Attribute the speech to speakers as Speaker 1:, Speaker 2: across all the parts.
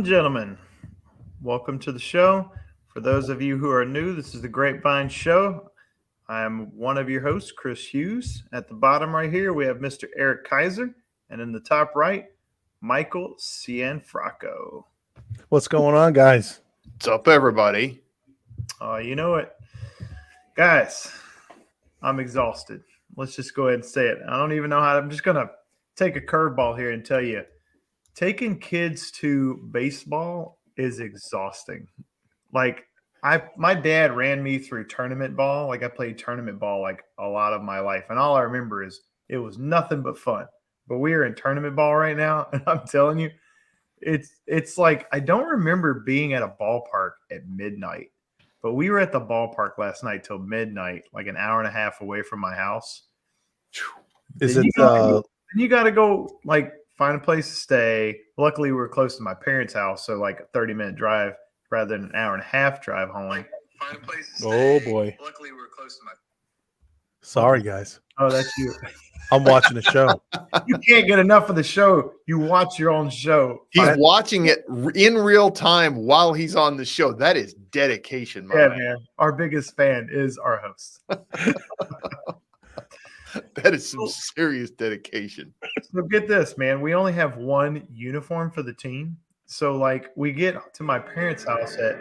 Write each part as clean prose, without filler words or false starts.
Speaker 1: Gentlemen, welcome to the show. For those of you who are new, this is the Grapevine Show. I'm one of your hosts, Chris Hughes. At the bottom right here, we have Mr. Eric Kaiser, and in the top right, Michael Cianfrocco.
Speaker 2: What's going on, guys?
Speaker 3: What's up, everybody?
Speaker 1: You know it. Guys, I'm exhausted. Let's just go ahead and say it. I don't even know how. I'm just going to take a curveball here and tell you, taking kids to baseball is exhausting. Like my dad ran me through tournament ball. Like I played tournament ball like a lot of my life. And all I remember is it was nothing but fun. But we are in tournament ball right now. And I'm telling you, it's like I don't remember being at a ballpark at midnight. But we were at the ballpark last night till midnight, like an hour and a half away from my house.
Speaker 2: Is
Speaker 1: then
Speaker 2: it
Speaker 1: you gotta go like find a place to stay. Luckily, we were close to my parents' house, so like a 30-minute drive rather than an hour and a half drive home.
Speaker 3: Find a place to stay.
Speaker 2: Oh boy.
Speaker 3: Luckily, we were close to my.
Speaker 2: Sorry, guys.
Speaker 1: Oh, that's you.
Speaker 2: I'm watching the show.
Speaker 1: You can't get enough of the show. You watch your own show.
Speaker 3: He's watching it in real time while he's on the show. That is dedication,
Speaker 1: man. Our biggest fan is our host.
Speaker 3: That is some serious dedication.
Speaker 1: So get this, man. We only have one uniform for the team. So like we get to my parents' house at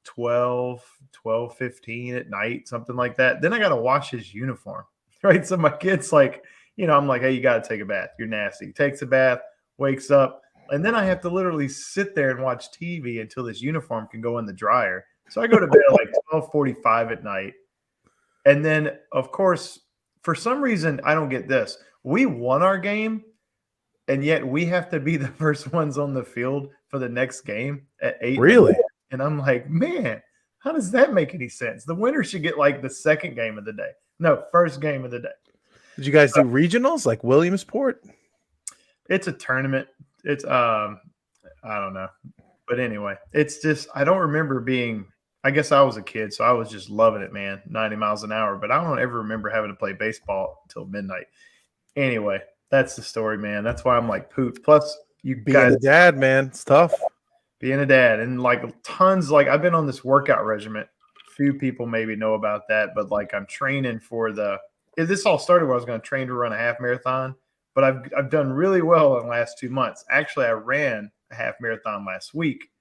Speaker 1: 12:15 at night, something like that. Then I got to wash his uniform, right? So my kid's like, I'm like, hey, you got to take a bath. You're nasty. Takes a bath, wakes up. And then I have to literally sit there and watch TV until this uniform can go in the dryer. So I go to bed at like 12:45 at night. And then, of course, for some reason, I don't get this. We won our game, and yet we have to be the first ones on the field for the next game at 8.
Speaker 2: Really?
Speaker 1: And I'm like, man, how does that make any sense? The winner should get like the second game of the day. No, first game of the day.
Speaker 2: Did you guys do regionals like Williamsport?
Speaker 1: It's a tournament. It's I don't know. But anyway, it's just I don't remember being I guess I was a kid, so I was just loving it, man. 90 miles an hour. But I don't ever remember having to play baseball until midnight. Anyway, that's the story, man. That's why I'm like pooped. Plus, you
Speaker 2: Being
Speaker 1: guys
Speaker 2: a dad, man, it's tough.
Speaker 1: Being a dad and like tons, like I've been on this workout regimen. Few people maybe know about that, but like I'm training for this all started where I was going to train to run a half marathon, but I've done really well in the last 2 months. Actually, I ran a half marathon last week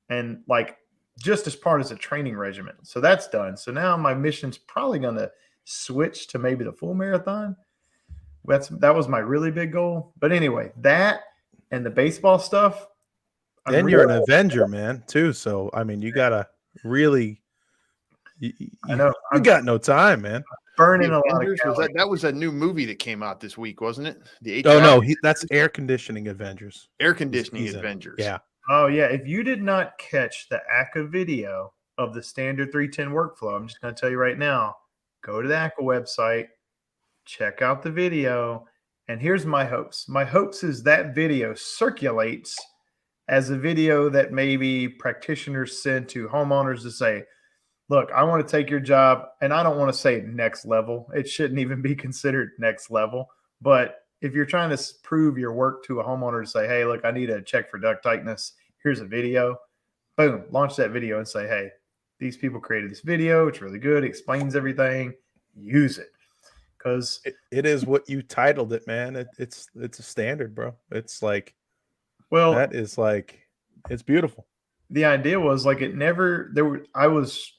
Speaker 1: and like just as part as a training regimen. So that's done. So now my mission's probably going to switch to maybe the full marathon. That was my really big goal. But anyway, that and the baseball stuff.
Speaker 2: And you're an Avenger, man, too. So, I mean, you got to really
Speaker 1: I know.
Speaker 2: You got no time, man.
Speaker 1: Burning a lot of calories.
Speaker 3: That was a new movie that came out this week, wasn't it?
Speaker 2: That's Air Conditioning Avengers.
Speaker 3: Air Conditioning Avengers.
Speaker 2: Yeah.
Speaker 1: Oh, yeah. If you did not catch the ACA video of the standard 310 workflow, I'm just going to tell you right now, go to the ACA website, check out the video, and here's my hopes. My hopes is that video circulates as a video that maybe practitioners send to homeowners to say, look, I want to take your job, and I don't want to say next level. It shouldn't even be considered next level. But if you're trying to prove your work to a homeowner to say, hey, look, I need a check for duct tightness. Here's a video. Boom, launch that video and say, hey, these people created this video. It's really good. It explains everything. Use it. Because
Speaker 2: it is what you titled it, man. It's a standard, bro. It's like,
Speaker 1: well,
Speaker 2: that is like, it's beautiful.
Speaker 1: The idea was like I was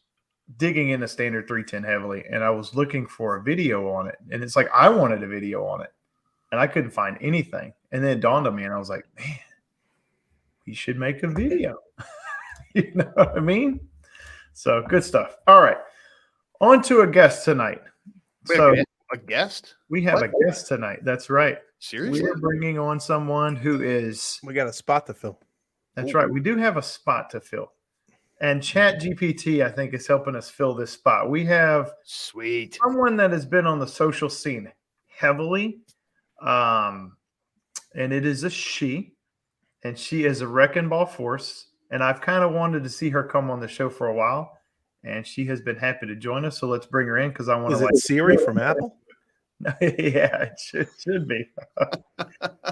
Speaker 1: digging into standard 310 heavily, and I was looking for a video on it. And it's like I wanted a video on it, and I couldn't find anything. And then it dawned on me, and I was like, man, we should make a video. You know what I mean? So good stuff. All right. On to a guest tonight.
Speaker 3: A guest?
Speaker 1: We have a guest tonight. That's right.
Speaker 3: Seriously?
Speaker 1: We're bringing on someone who is...
Speaker 2: We got a spot to fill.
Speaker 1: That's right. We do have a spot to fill. And Chat GPT, I think, is helping us fill this spot. We have
Speaker 3: Sweet.
Speaker 1: someone that has been on the social scene heavily. And it is a she. And she is a wrecking ball force. And I've kind of wanted to see her come on the show for a while. And she has been happy to join us. So let's bring her in because I want to.
Speaker 2: Is it Siri from Apple?
Speaker 1: Yeah, it should be.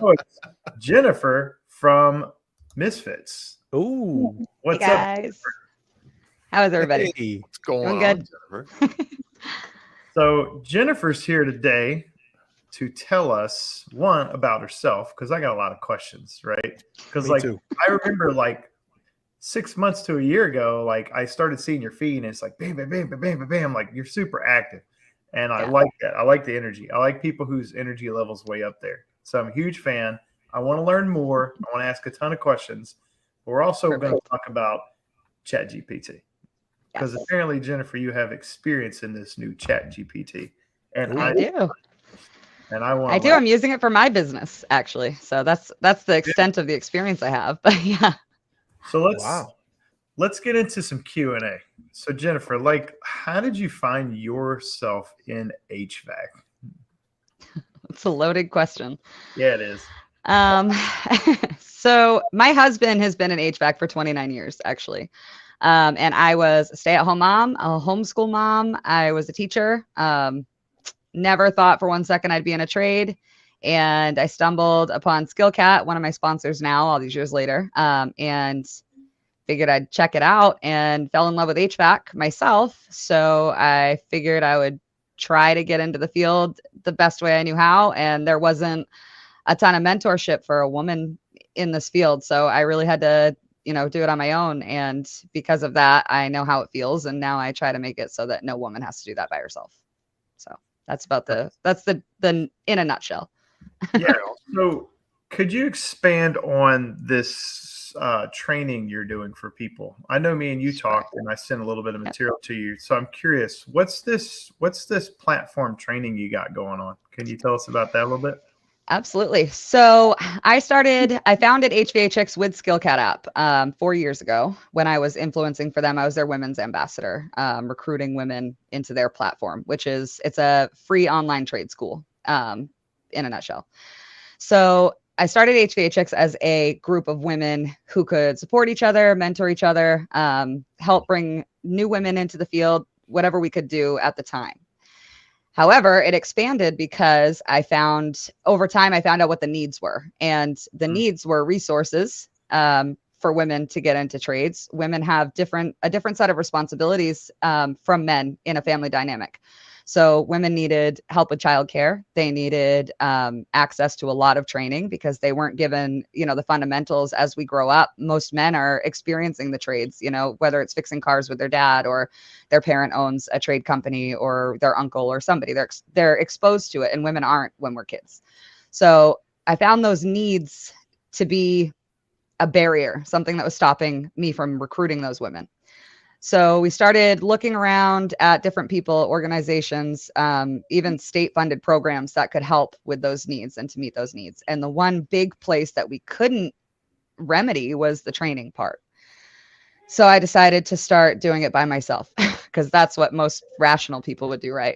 Speaker 1: Oh, it's Jennifer from Misfits.
Speaker 2: Ooh.
Speaker 1: What's
Speaker 4: Hey
Speaker 1: up?
Speaker 4: guys. How is everybody?
Speaker 2: Hey.
Speaker 3: What's going
Speaker 4: Doing
Speaker 3: on,
Speaker 4: good.
Speaker 3: Jennifer?
Speaker 1: So Jennifer's here today to tell us one about herself because I got a lot of questions, right? Because
Speaker 2: Me
Speaker 1: like
Speaker 2: too.
Speaker 1: I remember like 6 months to a year ago, like I started seeing your feed and it's like bam, bam, bam, bam, bam, bam, bam. Like you're super active. And I
Speaker 4: Yeah.
Speaker 1: like that. I like the energy. I like people whose energy level's way up there. So I'm a huge fan. I want to learn more. I want to ask a ton of questions. But we're also going to talk about Chat GPT. Because
Speaker 4: Yes.
Speaker 1: apparently, Jennifer, you have experience in this new Chat GPT. And
Speaker 2: Ooh.
Speaker 4: I do.
Speaker 1: And I want
Speaker 4: I do. I'm using it for my business, actually. So that's the extent of the experience I have. But yeah.
Speaker 1: So
Speaker 2: Wow.
Speaker 1: let's get into some Q&A. So Jennifer, like, how did you find yourself in HVAC?
Speaker 4: It's a loaded question.
Speaker 1: Yeah, it is.
Speaker 4: So my husband has been in HVAC for 29 years, actually. And I was a stay-at-home mom, a homeschool mom. I was a teacher. Never thought for one second I'd be in a trade. And I stumbled upon SkillCat, one of my sponsors now, all these years later, and figured I'd check it out and fell in love with HVAC myself. So I figured I would try to get into the field the best way I knew how. And there wasn't a ton of mentorship for a woman in this field. So I really had to, do it on my own. And because of that, I know how it feels. And now I try to make it so that no woman has to do that by herself. So that's the in a nutshell.
Speaker 1: Yeah. So could you expand on this training you're doing for people? I know me and you talked and I sent a little bit of material to you. So I'm curious, what's this platform training you got going on? Can you tell us about that a little bit?
Speaker 4: Absolutely. So I founded HVAC Chicks with SkillCat app 4 years ago when I was influencing for them. I was their women's ambassador, recruiting women into their platform, it's a free online trade school in a nutshell. So I started HVAC Chicks as a group of women who could support each other, mentor each other, help bring new women into the field, whatever we could do at the time. However, it expanded because over time, I found out what the needs were. And the needs were resources for women to get into trades. Women have a different set of responsibilities from men in a family dynamic. So women needed help with childcare. They needed access to a lot of training because they weren't given, the fundamentals as we grow up. Most men are experiencing the trades, whether it's fixing cars with their dad or their parent owns a trade company or their uncle or somebody. They're exposed to it, and women aren't when we're kids. So I found those needs to be a barrier, something that was stopping me from recruiting those women. So we started looking around at different people, organizations, even state-funded programs that could help with those needs and to meet those needs. And the one big place that we couldn't remedy was the training part. So I decided to start doing it by myself because that's what most rational people would do, right?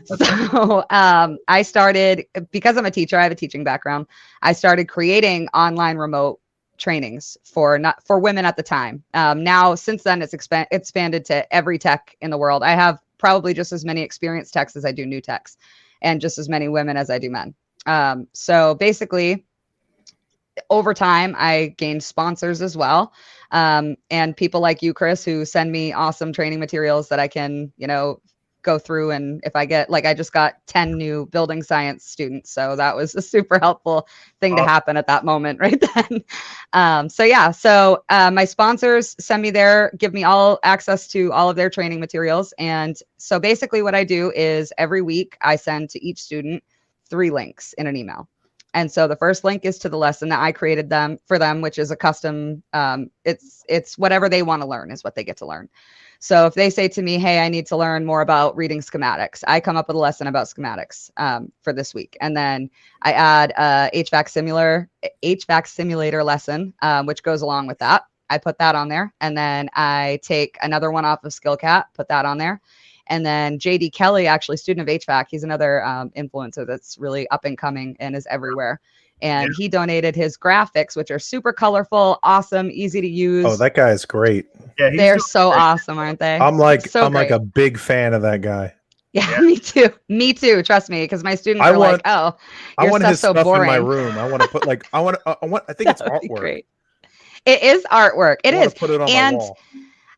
Speaker 4: So I started, because I'm a teacher, I have a teaching background. I started creating online remote trainings for women at the time. Now, since then, it's expanded to every tech in the world. I have probably just as many experienced techs as I do new techs, and just as many women as I do men. So basically, over time, I gained sponsors as well, and people like you, Chris, who send me awesome training materials that I can, go through. And if I get, I just got 10 new building science students. So that was a super helpful thing to happen at that moment right then. So my sponsors send me give me all access to all of their training materials. And so basically what I do is every week I send to each student 3 links in an email. And so the first link is to the lesson that I created for them, which is a custom. It's whatever they want to learn is what they get to learn. So if they say to me, hey, I need to learn more about reading schematics, I come up with a lesson about schematics for this week. And then I add a HVAC simulator lesson, which goes along with that. I put that on there. And then I take another one off of SkillCat, put that on there. And then JD Kelly, actually student of HVAC, he's another influencer that's really up and coming and is everywhere. And he donated his graphics, which are super colorful, awesome, easy to use.
Speaker 2: Oh, that guy is great.
Speaker 1: Yeah,
Speaker 4: they're so awesome, aren't they?
Speaker 2: I'm like
Speaker 4: great.
Speaker 2: a big fan of that guy.
Speaker 4: Yeah, me too. Me too. Trust me, because my students are like, "Oh, your stuff's so boring."
Speaker 2: In my room. I want to put I think it's artwork.
Speaker 4: Great. It is artwork. It is.
Speaker 2: Put it on my wall.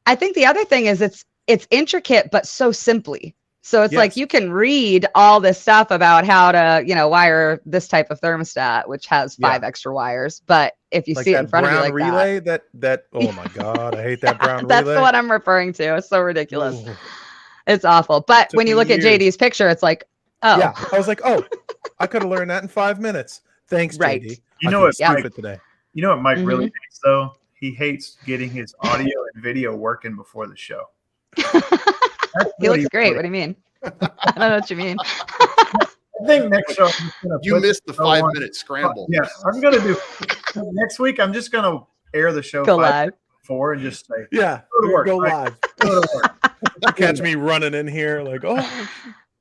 Speaker 4: I think the other thing is it's intricate, but so simply. So it's like you can read all this stuff about how to, wire this type of thermostat, which has 5 extra wires. But if you see it in front of you like
Speaker 2: relay, that oh my God, I hate that brown
Speaker 4: That's
Speaker 2: relay.
Speaker 4: That's what I'm referring to. It's so ridiculous. Ooh. It's awful. But when you look at JD's picture, it's like, oh.
Speaker 2: Yeah, I was like, oh, I could have learned that in 5 minutes. Thanks, JD.
Speaker 1: You know what?
Speaker 2: Today.
Speaker 1: You know what Mike really hates though? He hates getting his audio and video working before the show.
Speaker 4: He looks great. What do you mean? I don't know what you mean.
Speaker 1: I think next show
Speaker 3: you missed the 5-minute scramble.
Speaker 1: Yeah, I'm gonna do next week. I'm just gonna air the show
Speaker 4: live
Speaker 1: before and just say,
Speaker 2: yeah,
Speaker 1: go to work,
Speaker 2: go
Speaker 1: right?
Speaker 2: live. Go to work. Catch me running in here like, oh,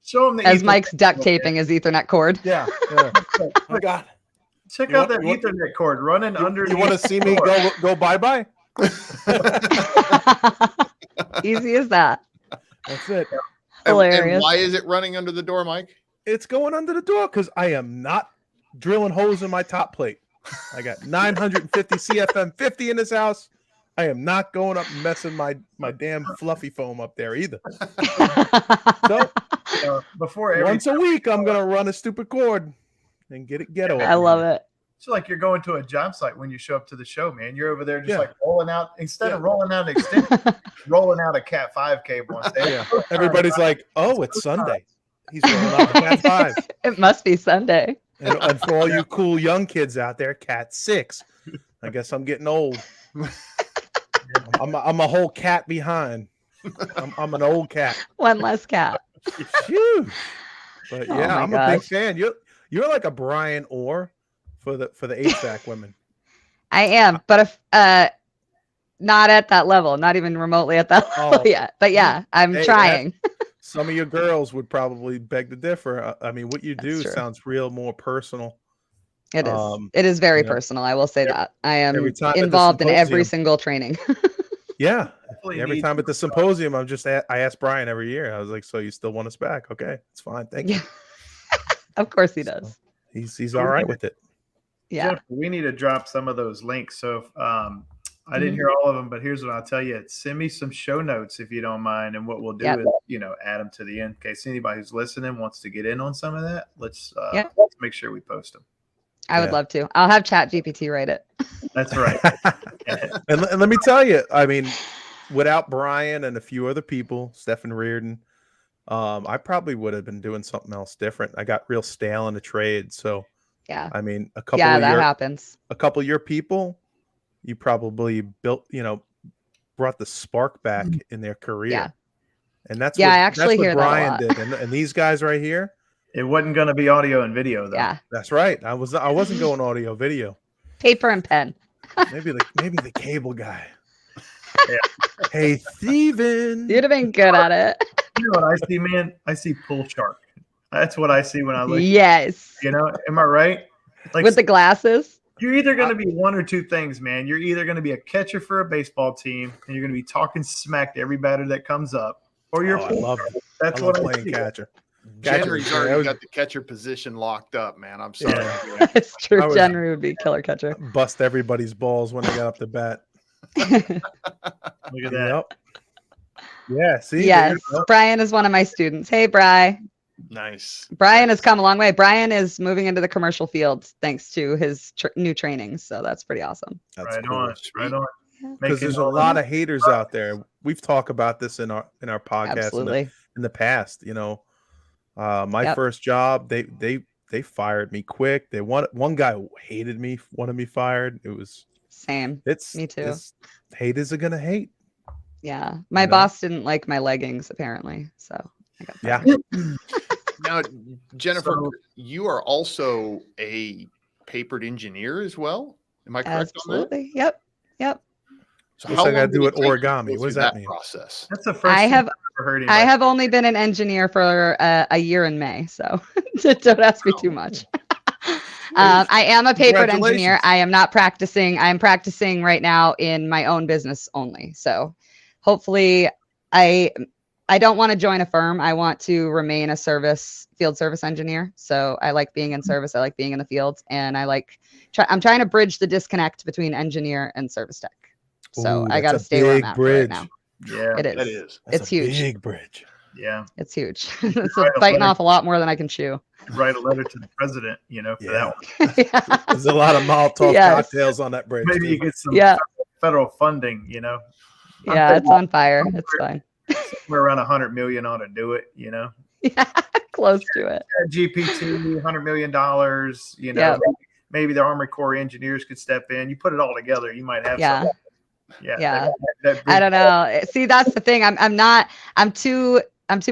Speaker 1: show him the
Speaker 4: as Mike's duct taping his Ethernet cord.
Speaker 2: Yeah. Oh my God.
Speaker 1: Check out that Ethernet cord running under.
Speaker 2: You want to see me go bye-bye?
Speaker 4: Easy as that.
Speaker 2: That's it.
Speaker 4: Hilarious.
Speaker 3: And why is it running under the door, Mike?
Speaker 2: It's going under the door because I am not drilling holes in my top plate. I got 950 CFM 50 in this house. I am not going up and messing my damn fluffy foam up there either. So
Speaker 1: before
Speaker 2: once a week, I'm gonna run a stupid cord and get it ghetto.
Speaker 4: I love it.
Speaker 1: It's like you're going to a job site when you show up to the show, man. You're over there just like rolling out instead of rolling out an extension, rolling out a Cat 5 cable.
Speaker 2: Yeah. Everybody's like, "Oh, it's Sunday. He's rolling out the Cat 5."
Speaker 4: It must be Sunday.
Speaker 2: And for all you cool young kids out there, Cat 6. I guess I'm getting old. I'm a whole cat behind. I'm an old cat.
Speaker 4: One less cat.
Speaker 2: Phew. But yeah, I'm
Speaker 4: gosh.
Speaker 2: a big fan. You're like a Brian Orr for the HVAC women.
Speaker 4: I am, but if not at that level, not even remotely at that level yet. But yeah, I'm trying.
Speaker 2: Some of your girls would probably beg to differ. I mean, what you do sounds more personal.
Speaker 4: It is. It is very personal. I will say that. I am involved in every single training.
Speaker 2: Yeah. Every time at the symposium, I ask Brian every year. I was like, "So you still want us back? Okay, it's fine. Thank you."
Speaker 4: Of course he does.
Speaker 2: So he's all right with it.
Speaker 4: Yeah.
Speaker 1: Jennifer, we need to drop some of those links. So I didn't hear all of them, but here's what I'll tell you. Send me some show notes if you don't mind. And what we'll do is, add them to the end in case anybody who's listening wants to get in on some of that. Let's make sure we post them.
Speaker 4: I would love to. I'll have Chat GPT write it.
Speaker 1: That's right.
Speaker 2: And let me tell you, I mean, without Brian and a few other people, Stephen Reardon, I probably would have been doing something else different. I got real stale in the trade. So,
Speaker 4: yeah,
Speaker 2: I mean, that
Speaker 4: happens.
Speaker 2: A couple of your people, you probably brought the spark back in their career.
Speaker 4: Yeah.
Speaker 2: And that's
Speaker 4: I actually hear
Speaker 2: Brian
Speaker 4: that a lot.
Speaker 2: did. And these guys right here,
Speaker 1: it wasn't going to be audio and video though.
Speaker 4: Yeah,
Speaker 2: that's right. I wasn't going audio video.
Speaker 4: Paper and pen.
Speaker 2: maybe the cable guy. Yeah. Hey, Steven.
Speaker 4: You'd have been good at it.
Speaker 1: You know what I see, man? I see pull shark. That's what I see when I look.
Speaker 4: Yes.
Speaker 1: Am I right? Like
Speaker 4: with the glasses.
Speaker 1: You're either going to be one or two things, man. You're either going to be a catcher for a baseball team, and you're going to be talking smack to every batter that comes up, or you're.
Speaker 2: I love it.
Speaker 1: That's
Speaker 2: what
Speaker 1: I'm
Speaker 2: playing catcher.
Speaker 3: Henry's already got the catcher position locked up, man. I'm sorry.
Speaker 2: Yeah.
Speaker 4: It's true. Henry would be killer catcher.
Speaker 2: Bust everybody's balls when they got up to bat.
Speaker 1: Look at that.
Speaker 2: Yep. Yeah. See.
Speaker 4: Yes. Brian is one of my students. Hey, Bri.
Speaker 3: Nice.
Speaker 4: Brian has come a long way. Brian is moving into the commercial field thanks to his new trainings. So that's pretty awesome.
Speaker 2: That's
Speaker 1: right
Speaker 2: cool.
Speaker 1: on. Right on.
Speaker 2: Because there's a lot of haters out there. We've talked about this in our podcast in the past. My first job, they they fired me quick. They one guy hated me, wanted me fired. It was
Speaker 4: Same.
Speaker 2: it's
Speaker 4: Me too.
Speaker 2: It's, haters are gonna hate.
Speaker 4: Yeah. My
Speaker 2: know?
Speaker 4: boss didn't like my leggings apparently, so I got
Speaker 2: Yeah.
Speaker 4: fired.
Speaker 3: Now, Jennifer,
Speaker 1: So-
Speaker 3: you are also a papered engineer as well. Am I correct on that?
Speaker 4: Absolutely. Yep.
Speaker 3: So
Speaker 2: What's that gotta
Speaker 3: long
Speaker 2: do
Speaker 3: did
Speaker 2: with
Speaker 3: it take you to
Speaker 2: origami?
Speaker 3: go
Speaker 2: What does
Speaker 3: through
Speaker 2: that mean?
Speaker 3: process?
Speaker 1: That's the first
Speaker 4: I
Speaker 1: thing
Speaker 4: have
Speaker 1: I've ever heard
Speaker 4: I
Speaker 1: anybody.
Speaker 4: have only been an engineer for a year in May, so don't ask me too much. I am a papered engineer.
Speaker 2: Congratulations.
Speaker 4: I am not practicing. I am practicing right now in my own business only. So hopefully I don't want to join a firm. I want to remain a field service engineer. So I like being in service. I like being in the field, and I'm trying to bridge the disconnect between engineer and service tech. So
Speaker 2: Ooh,
Speaker 4: I got to
Speaker 2: that's a
Speaker 4: stay where I'm
Speaker 2: big
Speaker 4: at for right
Speaker 2: bridge.
Speaker 4: now.
Speaker 1: Yeah,
Speaker 4: It is.
Speaker 3: That is.
Speaker 2: That's
Speaker 4: It's
Speaker 2: a
Speaker 4: huge.
Speaker 2: big bridge.
Speaker 1: yeah.
Speaker 4: It's huge.
Speaker 1: You could
Speaker 4: It's
Speaker 1: write a
Speaker 4: biting
Speaker 1: letter-
Speaker 4: off a lot more than I can chew.
Speaker 1: Write a letter to the president, for
Speaker 2: Yeah.
Speaker 1: that one.
Speaker 4: Yeah.
Speaker 2: There's a lot of Molotov
Speaker 4: Yes.
Speaker 2: cocktails on that bridge.
Speaker 1: Maybe
Speaker 2: too.
Speaker 1: you get some
Speaker 4: Yeah.
Speaker 1: federal funding,
Speaker 4: Yeah, it's on fire. It's fine.
Speaker 1: Somewhere around 100 million ought to do it,
Speaker 4: Yeah, close to it.
Speaker 1: GPT, $100 million,
Speaker 4: Yep.
Speaker 1: maybe the Army Corps engineers could step in. You put it all together, you might have
Speaker 4: Yeah.
Speaker 1: something.
Speaker 4: Yeah.
Speaker 1: that
Speaker 4: I don't know. See, that's the thing. I'm too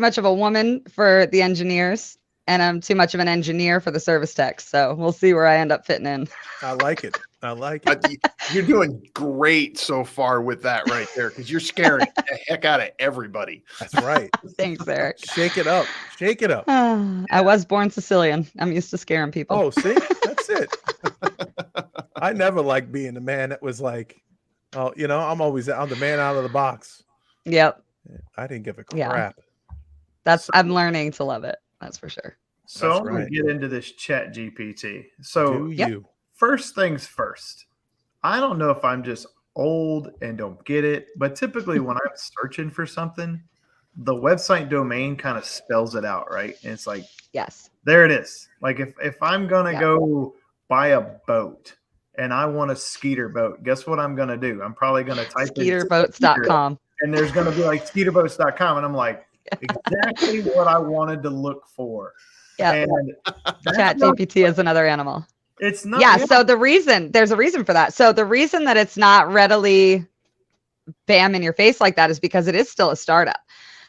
Speaker 4: much of a woman for the engineers, and I'm too much of an engineer for the service techs. So we'll see where I end up fitting in.
Speaker 2: I like it. I like it.
Speaker 3: You're doing great so far with that right there, because you're scaring the heck out of everybody.
Speaker 2: That's right.
Speaker 4: Thanks, Eric.
Speaker 2: Shake it up. Shake it up.
Speaker 4: I was born Sicilian. I'm used to scaring people.
Speaker 2: Oh, see, that's it. I never liked being the man that was like, oh, I'm the man out of the box.
Speaker 4: Yep.
Speaker 2: I didn't give a
Speaker 4: Yeah.
Speaker 2: crap.
Speaker 4: I'm learning to love it. That's for sure.
Speaker 1: So
Speaker 2: That's
Speaker 1: I'm going
Speaker 2: right.
Speaker 1: to get into this Chat GPT. So
Speaker 2: Do
Speaker 4: Yep.
Speaker 2: you?
Speaker 1: first things first, I don't know if I'm just old and don't get it, but typically when I'm searching for something, the website domain kind of spells it out, right? And it's like,
Speaker 4: Yes.
Speaker 1: there it is. Like if I'm going to
Speaker 4: Yeah.
Speaker 1: go buy a boat and I want a skeeter boat, guess what I'm going to do? I'm probably going to type in
Speaker 4: Skeeterboats.com.
Speaker 1: and there's going to be like skeeterboats.com. And I'm like, exactly what I wanted to look for.
Speaker 4: Yeah.
Speaker 1: And that's
Speaker 4: Chat
Speaker 1: not-
Speaker 4: GPT is another animal.
Speaker 1: it's not.
Speaker 4: Yeah. So there's a reason for that. So the reason that it's not readily bam in your face like that is because it is still a startup.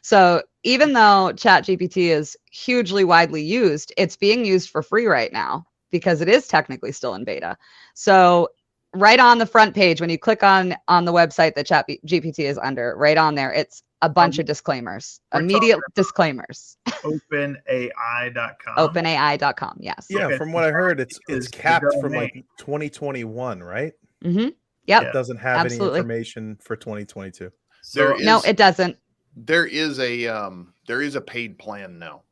Speaker 4: So even though Chat GPT is hugely widely used, it's being used for free right now because it is technically still in beta. So right on the front page, when you click on the website that Chat GPT is under, right on there, it's a bunch of disclaimers,
Speaker 1: we're
Speaker 4: immediate
Speaker 1: talking about-
Speaker 4: disclaimers.
Speaker 1: OpenAI.com.
Speaker 4: OpenAI.com. Yes.
Speaker 2: Yeah,
Speaker 1: Okay.
Speaker 2: from what I heard, it's
Speaker 1: Is the
Speaker 2: capped from
Speaker 1: domain.
Speaker 2: like 2021, right?
Speaker 4: Mm-hmm. Yep.
Speaker 1: Yeah.
Speaker 2: It doesn't have
Speaker 4: Absolutely.
Speaker 2: any information for 2022.
Speaker 1: So
Speaker 3: There is-
Speaker 4: No, it doesn't.
Speaker 3: There is a paid plan now.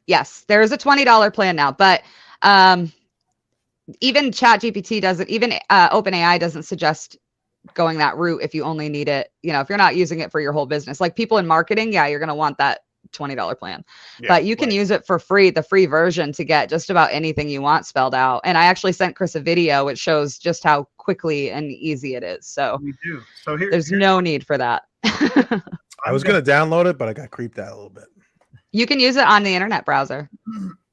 Speaker 4: Yes, there is a $20 plan now, but even ChatGPT doesn't, even OpenAI doesn't suggest going that route if you only need it, if you're not using it for your whole business. Like people in marketing, yeah, you're going to want that $20 plan.
Speaker 3: Yeah,
Speaker 4: But you can
Speaker 3: right.
Speaker 4: use it for free, the free version, to get just about anything you want spelled out. And I actually sent Chris a video which shows just how quickly and easy it is. So
Speaker 1: we do. So
Speaker 4: there's no need for that.
Speaker 2: I was going to download it, but I got creeped out a little bit.
Speaker 4: You can use it on the internet browser.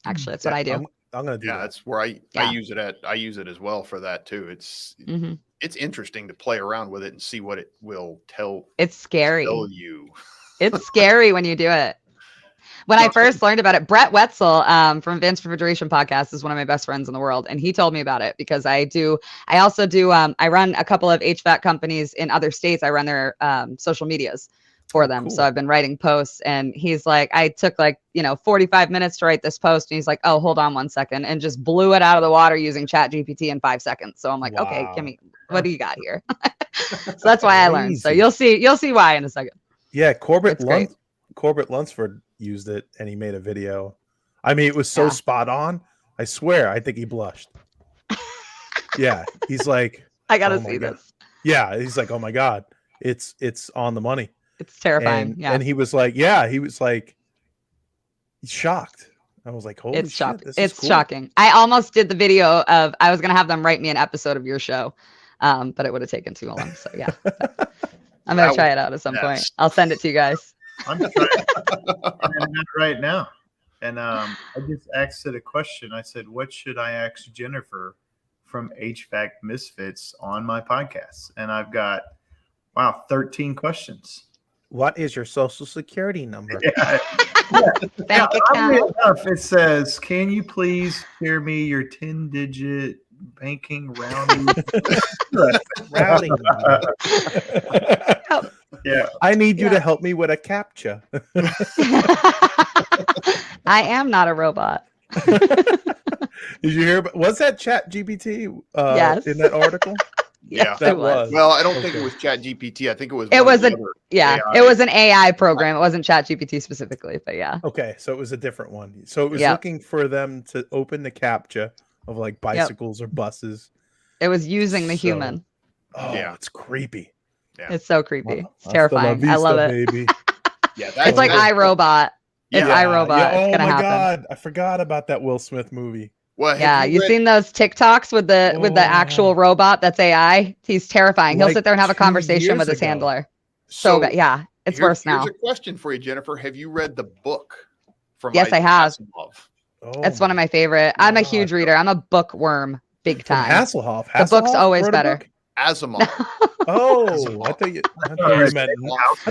Speaker 4: Actually, that's what I do.
Speaker 2: I'm going to do
Speaker 3: Yeah,
Speaker 2: that.
Speaker 3: that's where I
Speaker 4: Yeah.
Speaker 3: use it at. I use it as well for that too. It's
Speaker 4: hmm
Speaker 3: interesting to play around with it and see what it will tell
Speaker 4: It's scary.
Speaker 3: you.
Speaker 4: It's scary when you do it. When I first learned about it, Brett Wetzel from Advanced Refrigeration Podcast is one of my best friends in the world. And he told me about it because I run a couple of HVAC companies in other states. I run their social medias for them.
Speaker 2: Cool.
Speaker 4: So I've been writing posts, and he's like, I took 45 minutes to write this post. And he's like, oh, hold on 1 second, and just blew it out of the water using Chat GPT in 5 seconds. So I'm like, okay,
Speaker 2: Wow.
Speaker 4: give me, what do you got here? So that's why I learned. So
Speaker 2: Crazy.
Speaker 4: you'll see why in a second.
Speaker 2: Yeah, Corbett
Speaker 4: It's great.
Speaker 2: Lunsford used it and he made a video. I mean, it was so
Speaker 4: Yeah.
Speaker 2: spot on. I swear, I think he blushed. Yeah, he's like,
Speaker 4: I got to
Speaker 2: Oh my
Speaker 4: see
Speaker 2: God.
Speaker 4: this.
Speaker 2: yeah, he's like, oh my God, it's on the money.
Speaker 4: It's terrifying.
Speaker 2: And,
Speaker 4: Yeah.
Speaker 2: and he was like, he's shocked. I was like, holy
Speaker 4: It's
Speaker 2: shit,
Speaker 4: shocking.
Speaker 2: this is
Speaker 4: It's
Speaker 2: cool.
Speaker 4: shocking. I almost did the video of, I was going to have them write me an episode of your show, but it would have taken too long. So yeah, I'm going
Speaker 3: That
Speaker 4: to try it out at some point.
Speaker 3: yes.
Speaker 4: I'll send it to you guys.
Speaker 1: I'm trying it right now. And I just asked it a question. I said, "What should I ask Jennifer from HVAC Misfits on my podcast?" And I've got 13 questions.
Speaker 2: What is your social security number?
Speaker 1: Yeah.
Speaker 4: Bank
Speaker 1: Oddly
Speaker 4: account.
Speaker 1: enough, it says, "Can you please share me your 10-digit banking routing?"
Speaker 2: Routing number.
Speaker 1: Yeah.
Speaker 2: I need you to help me with a CAPTCHA.
Speaker 4: I am not a robot.
Speaker 2: Did you hear? Was that Chat GPT
Speaker 4: Yes.
Speaker 2: in that article?
Speaker 4: Yes,
Speaker 2: that
Speaker 4: it was.
Speaker 3: Well, I don't think
Speaker 2: Okay.
Speaker 3: it was Chat GPT. I think it was.
Speaker 4: It
Speaker 3: one of
Speaker 4: was
Speaker 3: the
Speaker 4: an
Speaker 3: other
Speaker 4: yeah,
Speaker 3: AI.
Speaker 4: it was an AI program. It wasn't ChatGPT specifically, but yeah.
Speaker 2: Okay, so it was a different one. So it was
Speaker 4: Yep.
Speaker 2: looking for them to open the CAPTCHA of like bicycles or buses.
Speaker 4: It was using the
Speaker 2: So-
Speaker 4: human.
Speaker 2: Oh,
Speaker 3: Yeah.
Speaker 2: it's creepy.
Speaker 3: Yeah.
Speaker 4: It's so creepy. It's
Speaker 2: Hasta la
Speaker 4: terrifying. I love
Speaker 2: vista,
Speaker 4: it.
Speaker 2: baby.
Speaker 3: Yeah,
Speaker 4: It's like iRobot. It's
Speaker 3: Yeah.
Speaker 4: iRobot.
Speaker 2: Oh
Speaker 4: It's gonna
Speaker 2: my
Speaker 4: happen.
Speaker 2: god, I forgot about that Will Smith movie.
Speaker 3: Well, have
Speaker 4: Yeah, you
Speaker 3: read-
Speaker 4: seen those TikToks with the actual robot that's AI? He's terrifying. He'll
Speaker 2: Like
Speaker 4: sit there and have a
Speaker 2: 2
Speaker 4: conversation with
Speaker 2: years
Speaker 4: his
Speaker 2: ago.
Speaker 4: handler. So bad. Yeah, it's worse now.
Speaker 3: Here's a question for you, Jennifer. Have you read the book from
Speaker 4: Yes, I
Speaker 3: Isaac
Speaker 4: have.
Speaker 3: Asimov?
Speaker 2: Oh
Speaker 4: It's one of my favorite. I'm a
Speaker 2: God.
Speaker 4: huge reader. I'm a bookworm, big
Speaker 2: From
Speaker 4: time.
Speaker 2: Hasselhoff.
Speaker 4: The book's
Speaker 2: Hasselhoff
Speaker 4: always
Speaker 2: wrote a
Speaker 4: better.
Speaker 2: book?
Speaker 3: Asimov.
Speaker 2: Oh,
Speaker 3: Hasselhoff.
Speaker 2: I thought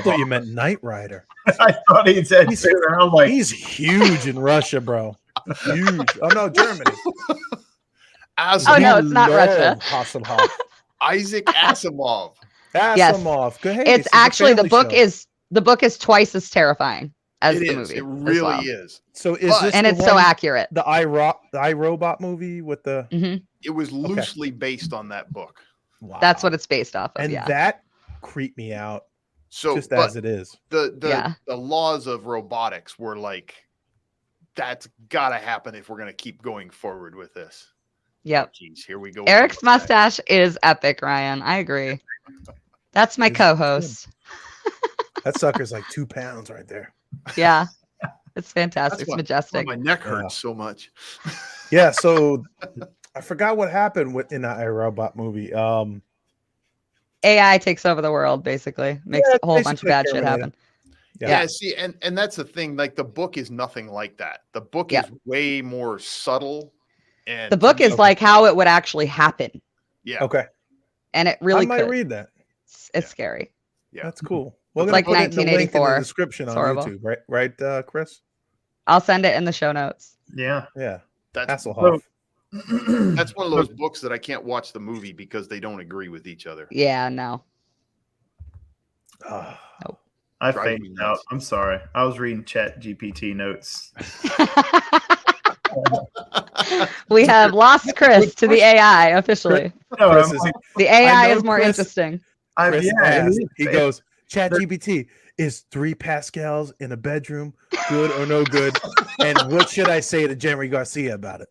Speaker 2: you
Speaker 1: Alright.
Speaker 2: meant Knight Rider.
Speaker 1: I thought he said,
Speaker 2: He's-
Speaker 1: too, and I'm like,
Speaker 2: He's huge in Russia, bro. Huge. Oh no, Germany.
Speaker 3: Asimov.
Speaker 4: Oh, no, it's not
Speaker 2: Love
Speaker 4: Russia.
Speaker 2: Hasselhoff.
Speaker 3: Isaac Asimov.
Speaker 2: Asimov. Go ahead.
Speaker 4: It's actually the book is twice as terrifying as
Speaker 3: It
Speaker 4: the
Speaker 3: is.
Speaker 4: movie.
Speaker 3: It
Speaker 4: as
Speaker 3: really
Speaker 4: well.
Speaker 3: is.
Speaker 2: So is
Speaker 3: But-
Speaker 2: this
Speaker 4: And
Speaker 2: the
Speaker 4: it's so
Speaker 2: one-
Speaker 4: accurate.
Speaker 2: the iRobot movie with the
Speaker 3: It was loosely based on that book.
Speaker 2: wow.
Speaker 4: That's what it's based off of.
Speaker 2: and
Speaker 4: Yeah.
Speaker 2: that creeped me out
Speaker 3: So,
Speaker 2: just
Speaker 3: but
Speaker 2: as it is.
Speaker 3: the laws of robotics were like, that's got to happen if we're going to keep going forward with this.
Speaker 4: Yep.
Speaker 3: Jeez, here we go.
Speaker 4: Eric's mustache is epic, Ryan. I agree. That's my
Speaker 2: It's
Speaker 4: co-host.
Speaker 2: That sucker's like 2 pounds right there.
Speaker 4: Yeah. It's fantastic.
Speaker 3: That's
Speaker 4: It's
Speaker 3: why
Speaker 4: majestic.
Speaker 3: my neck hurts so much.
Speaker 2: Yeah, so I forgot what happened in the iRobot movie.
Speaker 4: AI takes over the world, basically. Makes
Speaker 2: Yeah,
Speaker 4: a whole bunch of
Speaker 2: basically
Speaker 4: bad shit
Speaker 2: Terminator.
Speaker 4: happen.
Speaker 3: Yeah. See, and that's the thing. Like the book is nothing like that. The book
Speaker 4: Yeah.
Speaker 3: is way more subtle. And
Speaker 4: The book is like how it would actually happen.
Speaker 3: yeah,
Speaker 2: Okay.
Speaker 4: And it
Speaker 2: I
Speaker 4: really
Speaker 2: might
Speaker 4: could.
Speaker 2: read that.
Speaker 4: It's scary.
Speaker 3: Yeah.
Speaker 2: That's cool. We're
Speaker 3: It's
Speaker 2: gonna
Speaker 4: like
Speaker 2: put it in the link in the
Speaker 4: 1984.
Speaker 2: description
Speaker 4: It's
Speaker 2: on
Speaker 4: horrible.
Speaker 2: YouTube, right, Chris?
Speaker 4: I'll send it in the show notes.
Speaker 1: yeah.
Speaker 2: Yeah.
Speaker 3: that's
Speaker 2: Hasselhoff.
Speaker 3: that's one of those books that I can't watch the movie because they don't agree with each other.
Speaker 4: Yeah, no.
Speaker 2: Ah,
Speaker 1: I
Speaker 3: Drives me
Speaker 1: faded out.
Speaker 3: nuts.
Speaker 1: I'm sorry. I was reading Chat GPT notes.
Speaker 4: We have lost Chris to the AI officially.
Speaker 1: No,
Speaker 2: Chris
Speaker 1: I'm
Speaker 2: is-
Speaker 1: like,
Speaker 4: The AI
Speaker 2: know
Speaker 4: is more
Speaker 2: Chris-
Speaker 4: interesting.
Speaker 2: Chris
Speaker 1: yeah,
Speaker 2: asked,
Speaker 1: it
Speaker 2: he
Speaker 1: is.
Speaker 2: goes, ChatGPT, is 3 Pascals in a bedroom good or no good? And what should I say to Jeremy Garcia about it?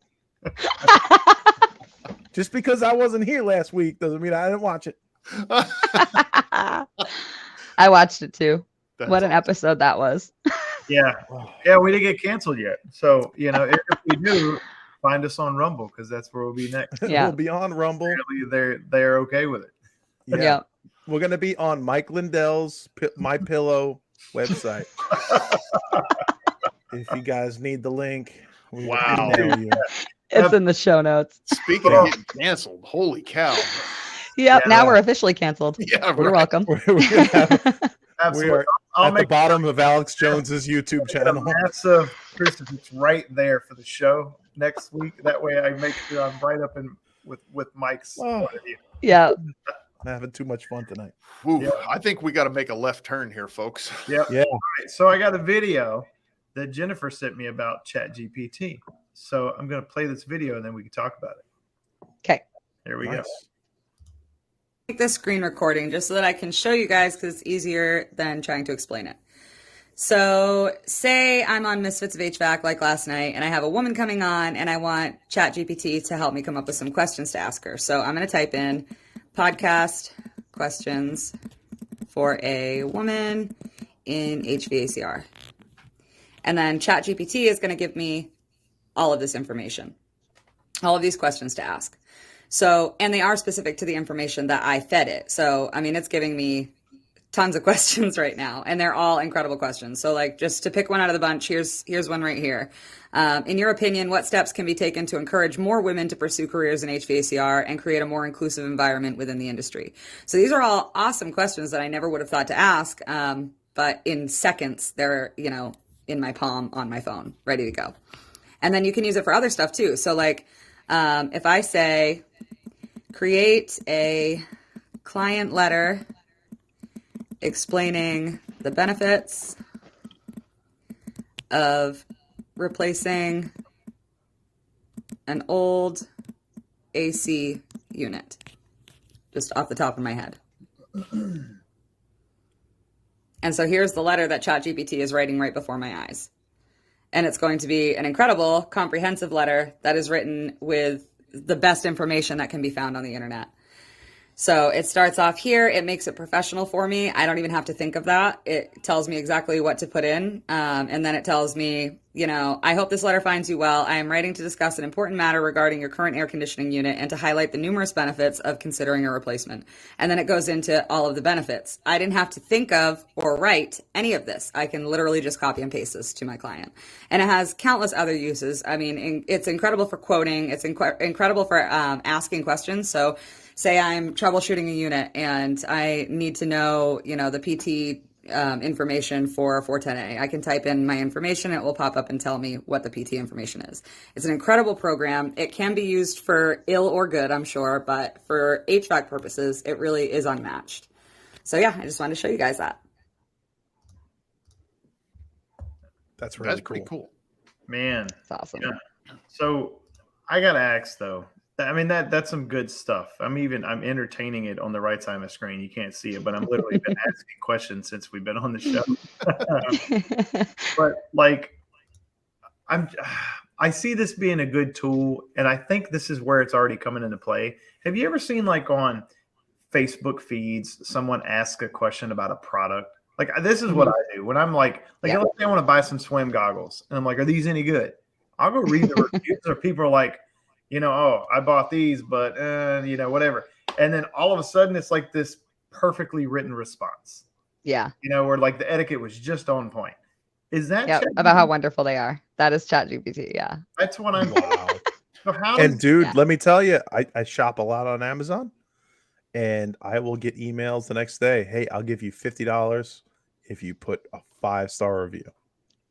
Speaker 2: Just because I wasn't here last week doesn't mean I didn't watch it.
Speaker 4: I watched it too.
Speaker 3: That's
Speaker 4: What an
Speaker 3: awesome.
Speaker 4: episode that was.
Speaker 1: Yeah. Yeah, we didn't get canceled yet. So, if we do, find us on Rumble because that's where we'll be next.
Speaker 4: Yeah.
Speaker 2: We'll be on Rumble.
Speaker 1: Apparently they're okay with it.
Speaker 4: Yeah.
Speaker 2: We're gonna be on Mike Lindell's My Pillow website. If you guys need the link, we will
Speaker 3: Wow.
Speaker 2: email you.
Speaker 4: It's in the show notes.
Speaker 3: Speaking of getting canceled, holy cow!
Speaker 4: Yep.
Speaker 1: Yeah.
Speaker 4: Now we're officially canceled.
Speaker 3: Yeah,
Speaker 4: You're
Speaker 3: right.
Speaker 4: welcome.
Speaker 2: We're gonna have- we
Speaker 1: Absolutely.
Speaker 2: are
Speaker 1: I'll
Speaker 2: at the
Speaker 1: make
Speaker 2: bottom of Alex Jones's YouTube
Speaker 1: a
Speaker 2: channel.
Speaker 1: massive crucifix right there for the show next week. That way I make sure I'm right up in with Mike's
Speaker 2: Oh.
Speaker 1: point of view.
Speaker 4: Yeah.
Speaker 2: I'm having too much fun tonight.
Speaker 3: Whew,
Speaker 1: Yeah.
Speaker 3: I think we got to make a left turn here, folks.
Speaker 1: Yep.
Speaker 2: Yeah.
Speaker 1: All right, so I got a video that Jennifer sent me about Chat GPT. So I'm going to play this video and then we can talk about it.
Speaker 4: Okay.
Speaker 1: Here we go.
Speaker 2: Nice.
Speaker 5: Make this screen recording just so that I can show you guys because it's easier than trying to explain it. So say I'm on Misfits of HVAC like last night and I have a woman coming on and I want ChatGPT to help me come up with some questions to ask her. So I'm going to type in podcast questions for a woman in HVACR. And then ChatGPT is going to give me all of this information, all of these questions to ask. So, and they are specific to the information that I fed it. So, I mean, it's giving me tons of questions right now, and they're all incredible questions. So like, just to pick one out of the bunch, here's one right here. In your opinion, what steps can be taken to encourage more women to pursue careers in HVACR and create a more inclusive environment within the industry? So these are all awesome questions that I never would have thought to ask, but in seconds, they're, you know, in my palm on my phone, ready to go. And then you can use it for other stuff too. So like, if I say, create a client letter explaining the benefits of replacing an old AC unit, just off the top of my head. And so here's the letter that ChatGPT is writing right before my eyes. And it's going to be an incredible, comprehensive letter that is written with the best information that can be found on the internet. So it starts off here. It makes it professional for me. I don't even have to think of that. It tells me exactly what to put in. And then it tells me, you know, I hope this letter finds you well. I am writing to discuss an important matter regarding your current air conditioning unit and to highlight the numerous benefits of considering a replacement. And then it goes into all of the benefits. I didn't have to think of or write any of this. I can literally just copy and paste this to my client. And it has countless other uses. I mean, it's incredible for quoting. It's incredible for asking questions. So say I'm troubleshooting a unit and I need to know, you know, the PT information for 410A. I can type in my information. It will pop up and tell me what the PT information is. It's an incredible program. It can be used for ill or good, I'm sure, but for HVAC purposes, it really is unmatched. So yeah, I just wanted to show you guys that.
Speaker 2: That's really
Speaker 3: That's pretty cool.
Speaker 1: Man,
Speaker 4: It's awesome.
Speaker 1: yeah. So I gotta ask though. I mean that's some good stuff. I'm entertaining it on the right side of my screen. You can't see it, but I'm literally been asking questions since we've been on the show. But like, I see this being a good tool, and I think this is where it's already coming into play. Have you ever seen like on Facebook feeds someone ask a question about a product? Like this is what I do when I'm like
Speaker 4: Yeah.
Speaker 1: let's say I want to buy some swim goggles, and I'm like, are these any good? I'll go read the reviews, or people are like, you know, oh, I bought these, but you know, whatever. And then all of a sudden, it's like this perfectly written response.
Speaker 4: Yeah.
Speaker 1: You know, where like the etiquette was just on point. Is that
Speaker 4: Yep. About how wonderful they are. That is ChatGPT. Yeah.
Speaker 1: That's what I'm.
Speaker 2: Wow.
Speaker 1: So how
Speaker 2: And
Speaker 1: does,
Speaker 2: dude,
Speaker 4: Yeah.
Speaker 2: let me tell you, I shop a lot on Amazon, and I will get emails the next day. Hey, I'll give you $50 if you put a 5-star review.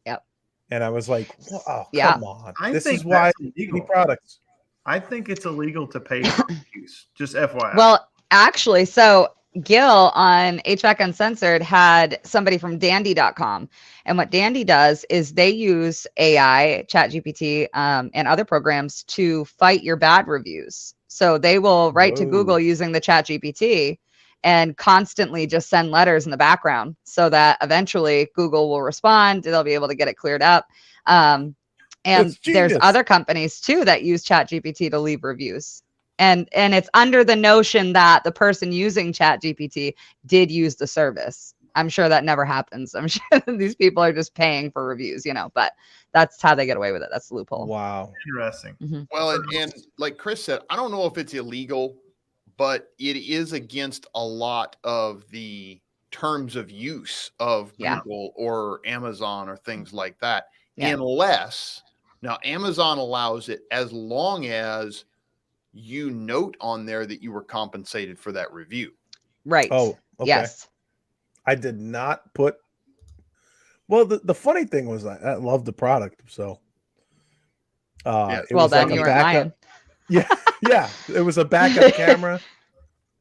Speaker 4: Yep.
Speaker 2: And I was like, oh,
Speaker 4: Yeah.
Speaker 2: come on.
Speaker 1: I
Speaker 2: This
Speaker 1: think
Speaker 2: is why
Speaker 1: that's
Speaker 2: I need
Speaker 1: illegal.
Speaker 2: products.
Speaker 1: I think it's illegal to pay for reviews. Just FYI.
Speaker 4: Well, actually, so Gil on HVAC Uncensored had somebody from dandy.com. And what Dandy does is they use AI, ChatGPT, and other programs to fight your bad reviews. So they will write to
Speaker 2: Whoa.
Speaker 4: Google using the ChatGPT and constantly just send letters in the background so that eventually Google will respond. They'll be able to get it cleared up. And
Speaker 2: That's
Speaker 4: there's
Speaker 2: genius.
Speaker 4: other companies too that use ChatGPT to leave reviews. And it's under the notion that the person using ChatGPT did use the service. I'm sure that never happens. I'm sure these people are just paying for reviews, you know, but that's how they get away with it. That's the loophole.
Speaker 2: Wow.
Speaker 1: Interesting.
Speaker 4: Mhm.
Speaker 3: Well, and like Chris said, I don't know if it's illegal, but it is against a lot of the terms of use of
Speaker 4: Yeah.
Speaker 3: Google or Amazon or things like that.
Speaker 4: Yeah.
Speaker 3: Unless now Amazon allows it as long as you note on there that you were compensated for that review.
Speaker 4: Right.
Speaker 2: Oh, okay.
Speaker 4: Yes.
Speaker 2: I did not put. Well, the funny thing was I loved the product, so.
Speaker 3: Yeah.
Speaker 2: It
Speaker 4: Well,
Speaker 2: was
Speaker 4: then
Speaker 2: like a
Speaker 4: you weren't
Speaker 2: backup.
Speaker 4: lying.
Speaker 2: Yeah, yeah. It was a backup camera,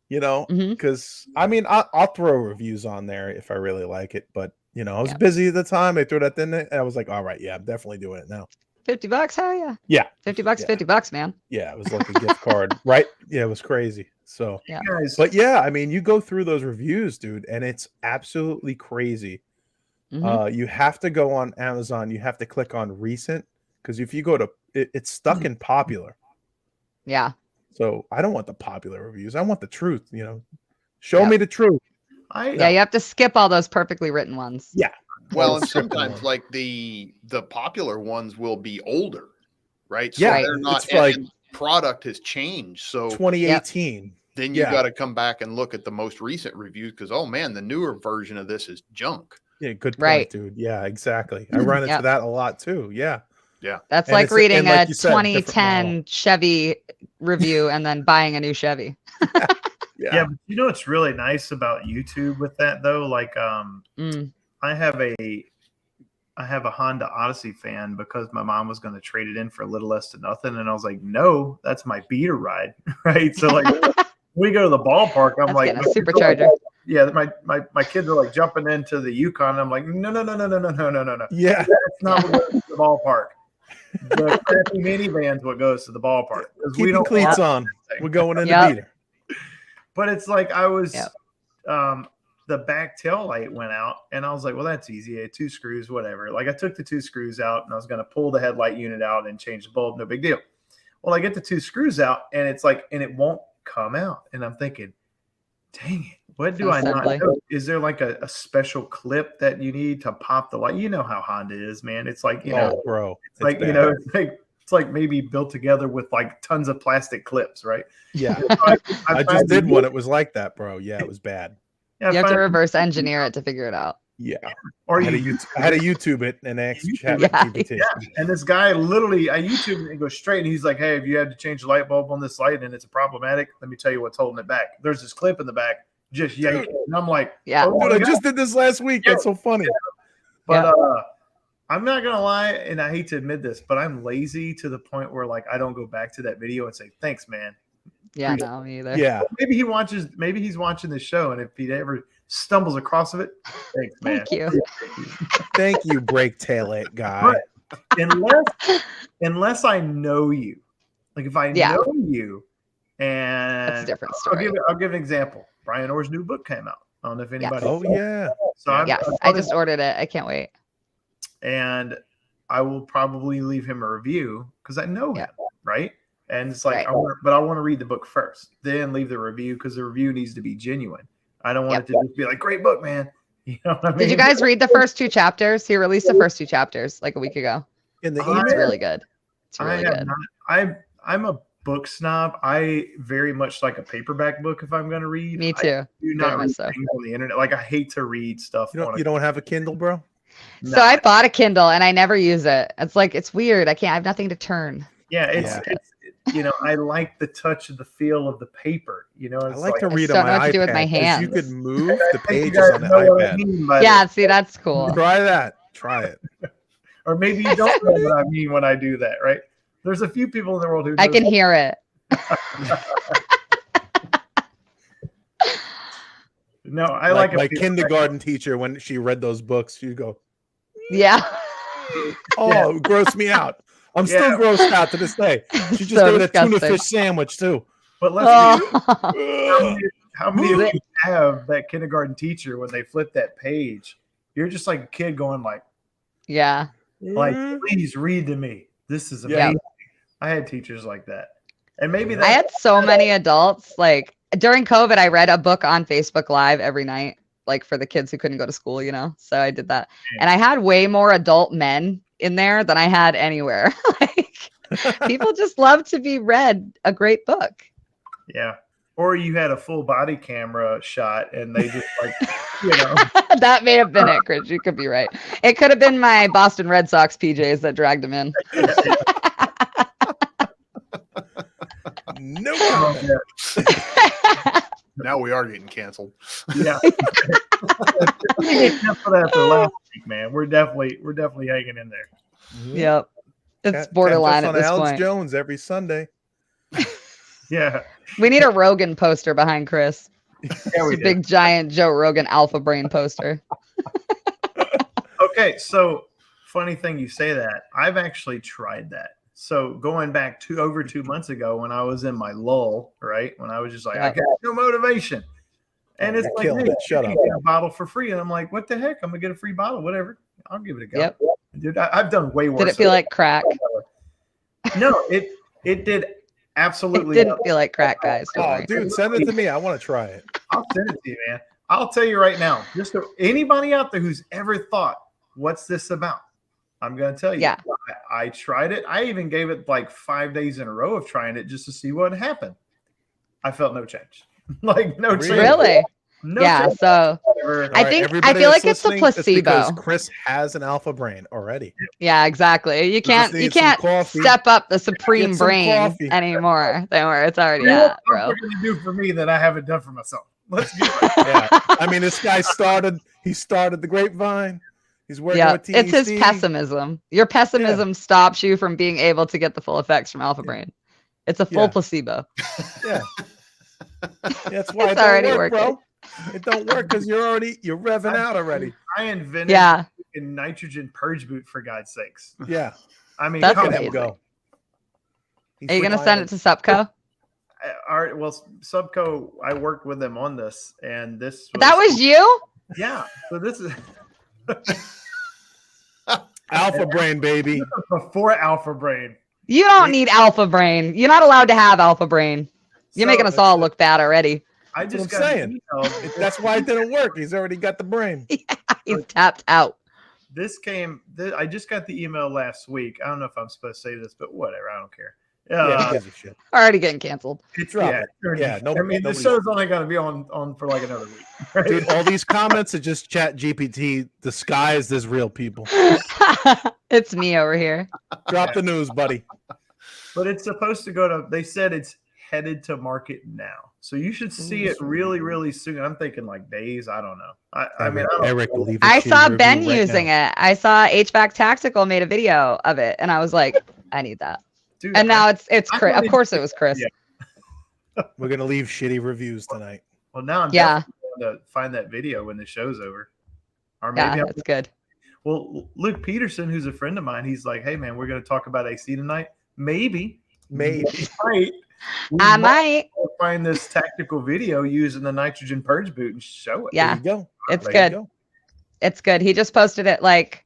Speaker 2: you know,
Speaker 4: Mhm.
Speaker 2: because I mean, I'll throw reviews on there if I really like it, but you know, I was
Speaker 4: Yeah.
Speaker 2: busy at the time. I threw that in there, and I was like, all right, yeah, I'm definitely doing it now.
Speaker 4: $50. Hell yeah.
Speaker 2: Yeah,
Speaker 4: $50,
Speaker 2: Yeah.
Speaker 4: $50, man.
Speaker 2: yeah, it was like a gift card, right? Yeah, it was crazy. So,
Speaker 4: Yeah.
Speaker 1: Guys,
Speaker 2: but yeah, I mean, you go through those reviews, dude, and it's absolutely crazy.
Speaker 4: Mhm.
Speaker 2: You have to go on Amazon. You have to click on recent because if you go to it's stuck in popular.
Speaker 4: Yeah.
Speaker 2: So I don't want the popular reviews. I want the truth. You know, show
Speaker 4: Yep.
Speaker 2: me the truth.
Speaker 4: Yeah. You have to skip all those perfectly written ones.
Speaker 2: Yeah.
Speaker 3: Well,
Speaker 2: Or
Speaker 3: and
Speaker 2: scripted
Speaker 3: sometimes
Speaker 2: ones.
Speaker 3: like the popular ones will be older, right?
Speaker 2: Yeah,
Speaker 3: they're not.
Speaker 2: it's like
Speaker 3: and product has changed. So
Speaker 2: 2018.
Speaker 3: then you got to come back and look at the most recent reviews because, oh man, the newer version of this is junk.
Speaker 2: Yeah, good point,
Speaker 4: Right.
Speaker 2: dude. Yeah, exactly. I run into
Speaker 4: Yep.
Speaker 2: that a lot too. Yeah.
Speaker 3: Yeah.
Speaker 4: That's
Speaker 2: And
Speaker 4: like
Speaker 2: it's-
Speaker 4: reading
Speaker 2: and like
Speaker 4: a
Speaker 2: you said, different
Speaker 4: 2010 Chevy review and then buying a new Chevy.
Speaker 1: Yeah, but you know what's really nice about YouTube with that though? Like, I have a Honda Odyssey fan because my mom was going to trade it in for a little less than nothing, and I was like, no, that's my beater ride, right? So like, we go to the ballpark. I'm
Speaker 4: That's
Speaker 1: like,
Speaker 4: getting a supercharger.
Speaker 1: yeah, my kids are like jumping into the Yukon. And I'm like, no.
Speaker 2: Yeah.
Speaker 1: That's not what goes to the ballpark. The crappy minivan's what goes to the ballpark. 'Cause
Speaker 2: Keep your cleats on. We're going in the beater.
Speaker 1: But it's like I was, the back tail light went out, and I was like, well, that's easy. I had 2 screws, whatever. Like I took the 2 screws out, and I was going to pull the headlight unit out and change the bulb. No big deal. Well, I get the 2 screws out, and it's like, and it won't come out. And I'm thinking, dang it. What do I not know? Is there like a special clip that you need to pop the light? You know how Honda is, man. It's like, you know,
Speaker 2: bro.
Speaker 1: It's like, you know, it's like maybe built together with like tons of plastic clips, right?
Speaker 2: Yeah.
Speaker 1: I
Speaker 2: just did one. It was like that, bro. Yeah, it was bad.
Speaker 1: Yeah,
Speaker 4: You have to reverse engineer it to figure it out.
Speaker 2: Yeah.
Speaker 1: Or
Speaker 2: I had to YouTube it and ask Chat GPT.
Speaker 1: Yeah. And this guy literally, I YouTube it and goes straight, and he's like, hey, if you had to change the light bulb on this light and it's problematic, let me tell you what's holding it back. There's this clip in the back. Just yank it. And I'm like,
Speaker 4: yeah,
Speaker 1: oh,
Speaker 2: dude, I just did this last week. That's so funny.
Speaker 1: But I'm not gonna lie, and I hate to admit this, but I'm lazy to the point where like I don't go back to that video and say, thanks, man.
Speaker 4: Yeah, no, me either.
Speaker 2: Yeah.
Speaker 1: Maybe he's watching the show, and if he ever stumbles across of it, thanks, man.
Speaker 4: Thank you.
Speaker 2: Thank you, brake tail it guy.
Speaker 1: But unless I know you, like if I know you, and
Speaker 4: that's a different story.
Speaker 1: I'll give an example. Brian Orr's new book came out. I don't know if anybody.
Speaker 2: Oh yeah.
Speaker 1: So
Speaker 4: I just ordered it. I can't wait.
Speaker 1: And I will probably leave him a review because I know him, right? And it's like, I want to read the book first, then leave the review because the review needs to be genuine. I don't want it to just be like, great book, man. You know what I mean?
Speaker 4: Did you guys read the first 2 chapters? He released the first 2 chapters like a week ago.
Speaker 2: In the
Speaker 4: email? It's really good. It's really good.
Speaker 1: I'm a book snob. I very much like a paperback book if I'm going to read.
Speaker 4: Me too.
Speaker 1: I do not read things on the internet. Like I hate to read stuff.
Speaker 2: You don't have a Kindle, bro?
Speaker 4: So I bought a Kindle and I never use it. It's like, it's weird. I have nothing to turn.
Speaker 1: Yeah, it's you know, I like the touch of the feel of the paper. You know,
Speaker 2: I like to read on
Speaker 4: my
Speaker 2: my iPad.
Speaker 4: Do with my hands.
Speaker 2: You could move the pages on the iPad.
Speaker 4: Yeah, see, that's cool.
Speaker 2: Try that. Try it.
Speaker 1: Or maybe you don't know what I mean when I do that, right? There's a few people in the world who
Speaker 4: I can hear it.
Speaker 1: No, I like
Speaker 2: my kindergarten teacher when she read those books. She'd go,
Speaker 4: yeah.
Speaker 2: Oh, it grossed me out. I'm still grossed out to this day. She just ate a tuna fish sandwich too.
Speaker 1: But let's how many of you have that kindergarten teacher when they flip that page? You're just like a kid going like,
Speaker 4: yeah,
Speaker 1: like please read to me. This is amazing. I had teachers like that, and maybe
Speaker 4: I had so many adults. Like during COVID, I read a book on Facebook Live every night, like for the kids who couldn't go to school, you know. So I did that, and I had way more adult men in there than I had anywhere. Like people just love to be read a great book.
Speaker 1: Yeah. Or you had a full body camera shot and they just like, you know.
Speaker 4: That may have been it, Chris. You could be right. It could have been my Boston Red Sox PJs that dragged him in.
Speaker 2: No comment.
Speaker 3: Now we are getting canceled.
Speaker 1: Yeah. For that for last week, man. We're definitely hanging in there.
Speaker 4: Yep. It's borderline at this
Speaker 2: Alex
Speaker 4: point.
Speaker 2: Jones every Sunday.
Speaker 1: Yeah.
Speaker 4: We need a Rogan poster behind Chris.
Speaker 1: Yeah, we
Speaker 4: a big giant Joe Rogan alpha brain poster.
Speaker 1: Okay, so funny thing you say that. I've actually tried that. So going back over 2 months ago when I was in my lull, right? When I was just like, I got no motivation. And it's like, hey,
Speaker 2: shut up.
Speaker 1: Get a bottle for free. And I'm like, what the heck? I'm gonna get a free bottle, whatever. I'll give it a go.
Speaker 4: Yep.
Speaker 1: Dude, I've done way worse.
Speaker 4: Did it feel like crack?
Speaker 1: No, it did absolutely.
Speaker 4: It didn't feel like crack, guys. Don't worry.
Speaker 2: Dude, send it to me. I want to try it.
Speaker 1: I'll send it to you, man. I'll tell you right now. Just so anybody out there who's ever thought, what's this about? I'm going to tell you.
Speaker 4: Yeah.
Speaker 1: I tried it. I even gave it like 5 days in a row of trying it just to see what happened. I felt no change. Like no
Speaker 2: Really?
Speaker 1: chance.
Speaker 4: Really?
Speaker 1: No
Speaker 4: Yeah.
Speaker 1: chance
Speaker 4: So
Speaker 1: whatever.
Speaker 4: I think-
Speaker 2: everybody
Speaker 4: feel
Speaker 2: that's
Speaker 4: like it's a
Speaker 2: listening, because
Speaker 4: placebo.
Speaker 2: Chris has an alpha brain already.
Speaker 4: yeah, exactly. You
Speaker 2: just
Speaker 4: can't
Speaker 2: need some coffee.
Speaker 4: step up the supreme
Speaker 2: Get some
Speaker 4: brain
Speaker 2: coffee.
Speaker 4: anymore than where it's already
Speaker 1: What
Speaker 4: at,
Speaker 1: are
Speaker 4: bro.
Speaker 1: you gonna do for me that I haven't done for myself? Let's get it.
Speaker 2: Yeah, I mean, this guy started the Grapevine. He's working
Speaker 4: Yeah,
Speaker 2: with TEC.
Speaker 4: it's his pessimism. Your pessimism stops you from being able to get the full effects from Alpha Brain. It's a full
Speaker 2: Yeah.
Speaker 4: placebo.
Speaker 2: Yeah, that's why
Speaker 4: It's
Speaker 2: it don't
Speaker 4: already
Speaker 2: work,
Speaker 4: working.
Speaker 2: bro. It don't work because you're revving out already.
Speaker 1: I invented
Speaker 4: Yeah,
Speaker 1: a nitrogen purge boot for God's sakes.
Speaker 2: Yeah,
Speaker 1: I mean,
Speaker 4: That's
Speaker 1: come
Speaker 2: look at
Speaker 1: on.
Speaker 2: him go. He's
Speaker 4: are you gonna
Speaker 2: flying
Speaker 4: send it to Subco?
Speaker 1: Well, Subco, I worked with them on this, and this
Speaker 4: That was you?
Speaker 1: yeah. So this is
Speaker 2: Alpha Brain, baby.
Speaker 1: before Alpha Brain.
Speaker 4: You don't need Alpha Brain. You're not allowed to have Alpha Brain. You're
Speaker 1: So
Speaker 4: making us all look bad already.
Speaker 1: I
Speaker 2: That's
Speaker 1: just
Speaker 2: what
Speaker 1: got
Speaker 2: I'm
Speaker 1: an
Speaker 2: saying.
Speaker 1: email.
Speaker 2: That's why it didn't work. He's already got the brain.
Speaker 4: He's tapped out.
Speaker 1: I just got the email last week. I don't know if I'm supposed to say this, but whatever. I don't care.
Speaker 2: Yeah, he gives a shit.
Speaker 4: Already getting canceled.
Speaker 2: Drop it. Yeah,
Speaker 1: I mean, the
Speaker 2: nobody-
Speaker 1: show's only going to be on for like another week. Right?
Speaker 2: Dude, all these comments are just Chat GPT disguised as real people.
Speaker 4: It's me over here.
Speaker 2: Drop the news, buddy.
Speaker 1: But it's supposed to go to. They said it's headed to market now, so you should see it really, really soon. I'm thinking like days. I don't know. I mean, I don't
Speaker 2: Eric, leave a
Speaker 4: I
Speaker 2: shitty
Speaker 4: saw
Speaker 2: review
Speaker 4: Ben
Speaker 2: right
Speaker 4: using
Speaker 2: now.
Speaker 4: it. I saw HVAC Tactical made a video of it, and I was like, I need that.
Speaker 1: dude,
Speaker 4: And now it's
Speaker 1: I
Speaker 4: Chris.
Speaker 1: don't
Speaker 4: Of course, it was Chris.
Speaker 1: Yeah.
Speaker 2: We're gonna leave shitty reviews tonight.
Speaker 1: well, now I'm
Speaker 4: Yeah.
Speaker 1: definitely going to find that video when the show's over, or maybe
Speaker 4: Yeah,
Speaker 1: I'll
Speaker 4: it's good.
Speaker 1: Well, Luke Peterson, who's a friend of mine, he's like, "Hey, man, we're going to talk about AC tonight. Maybe,
Speaker 2: Maybe.
Speaker 1: right?
Speaker 4: I might.
Speaker 1: find this tactical video using the nitrogen purge boot and show it.
Speaker 4: Yeah,
Speaker 2: There you go.
Speaker 4: it's
Speaker 2: There you
Speaker 4: good.
Speaker 2: go.
Speaker 4: It's good. He just posted it like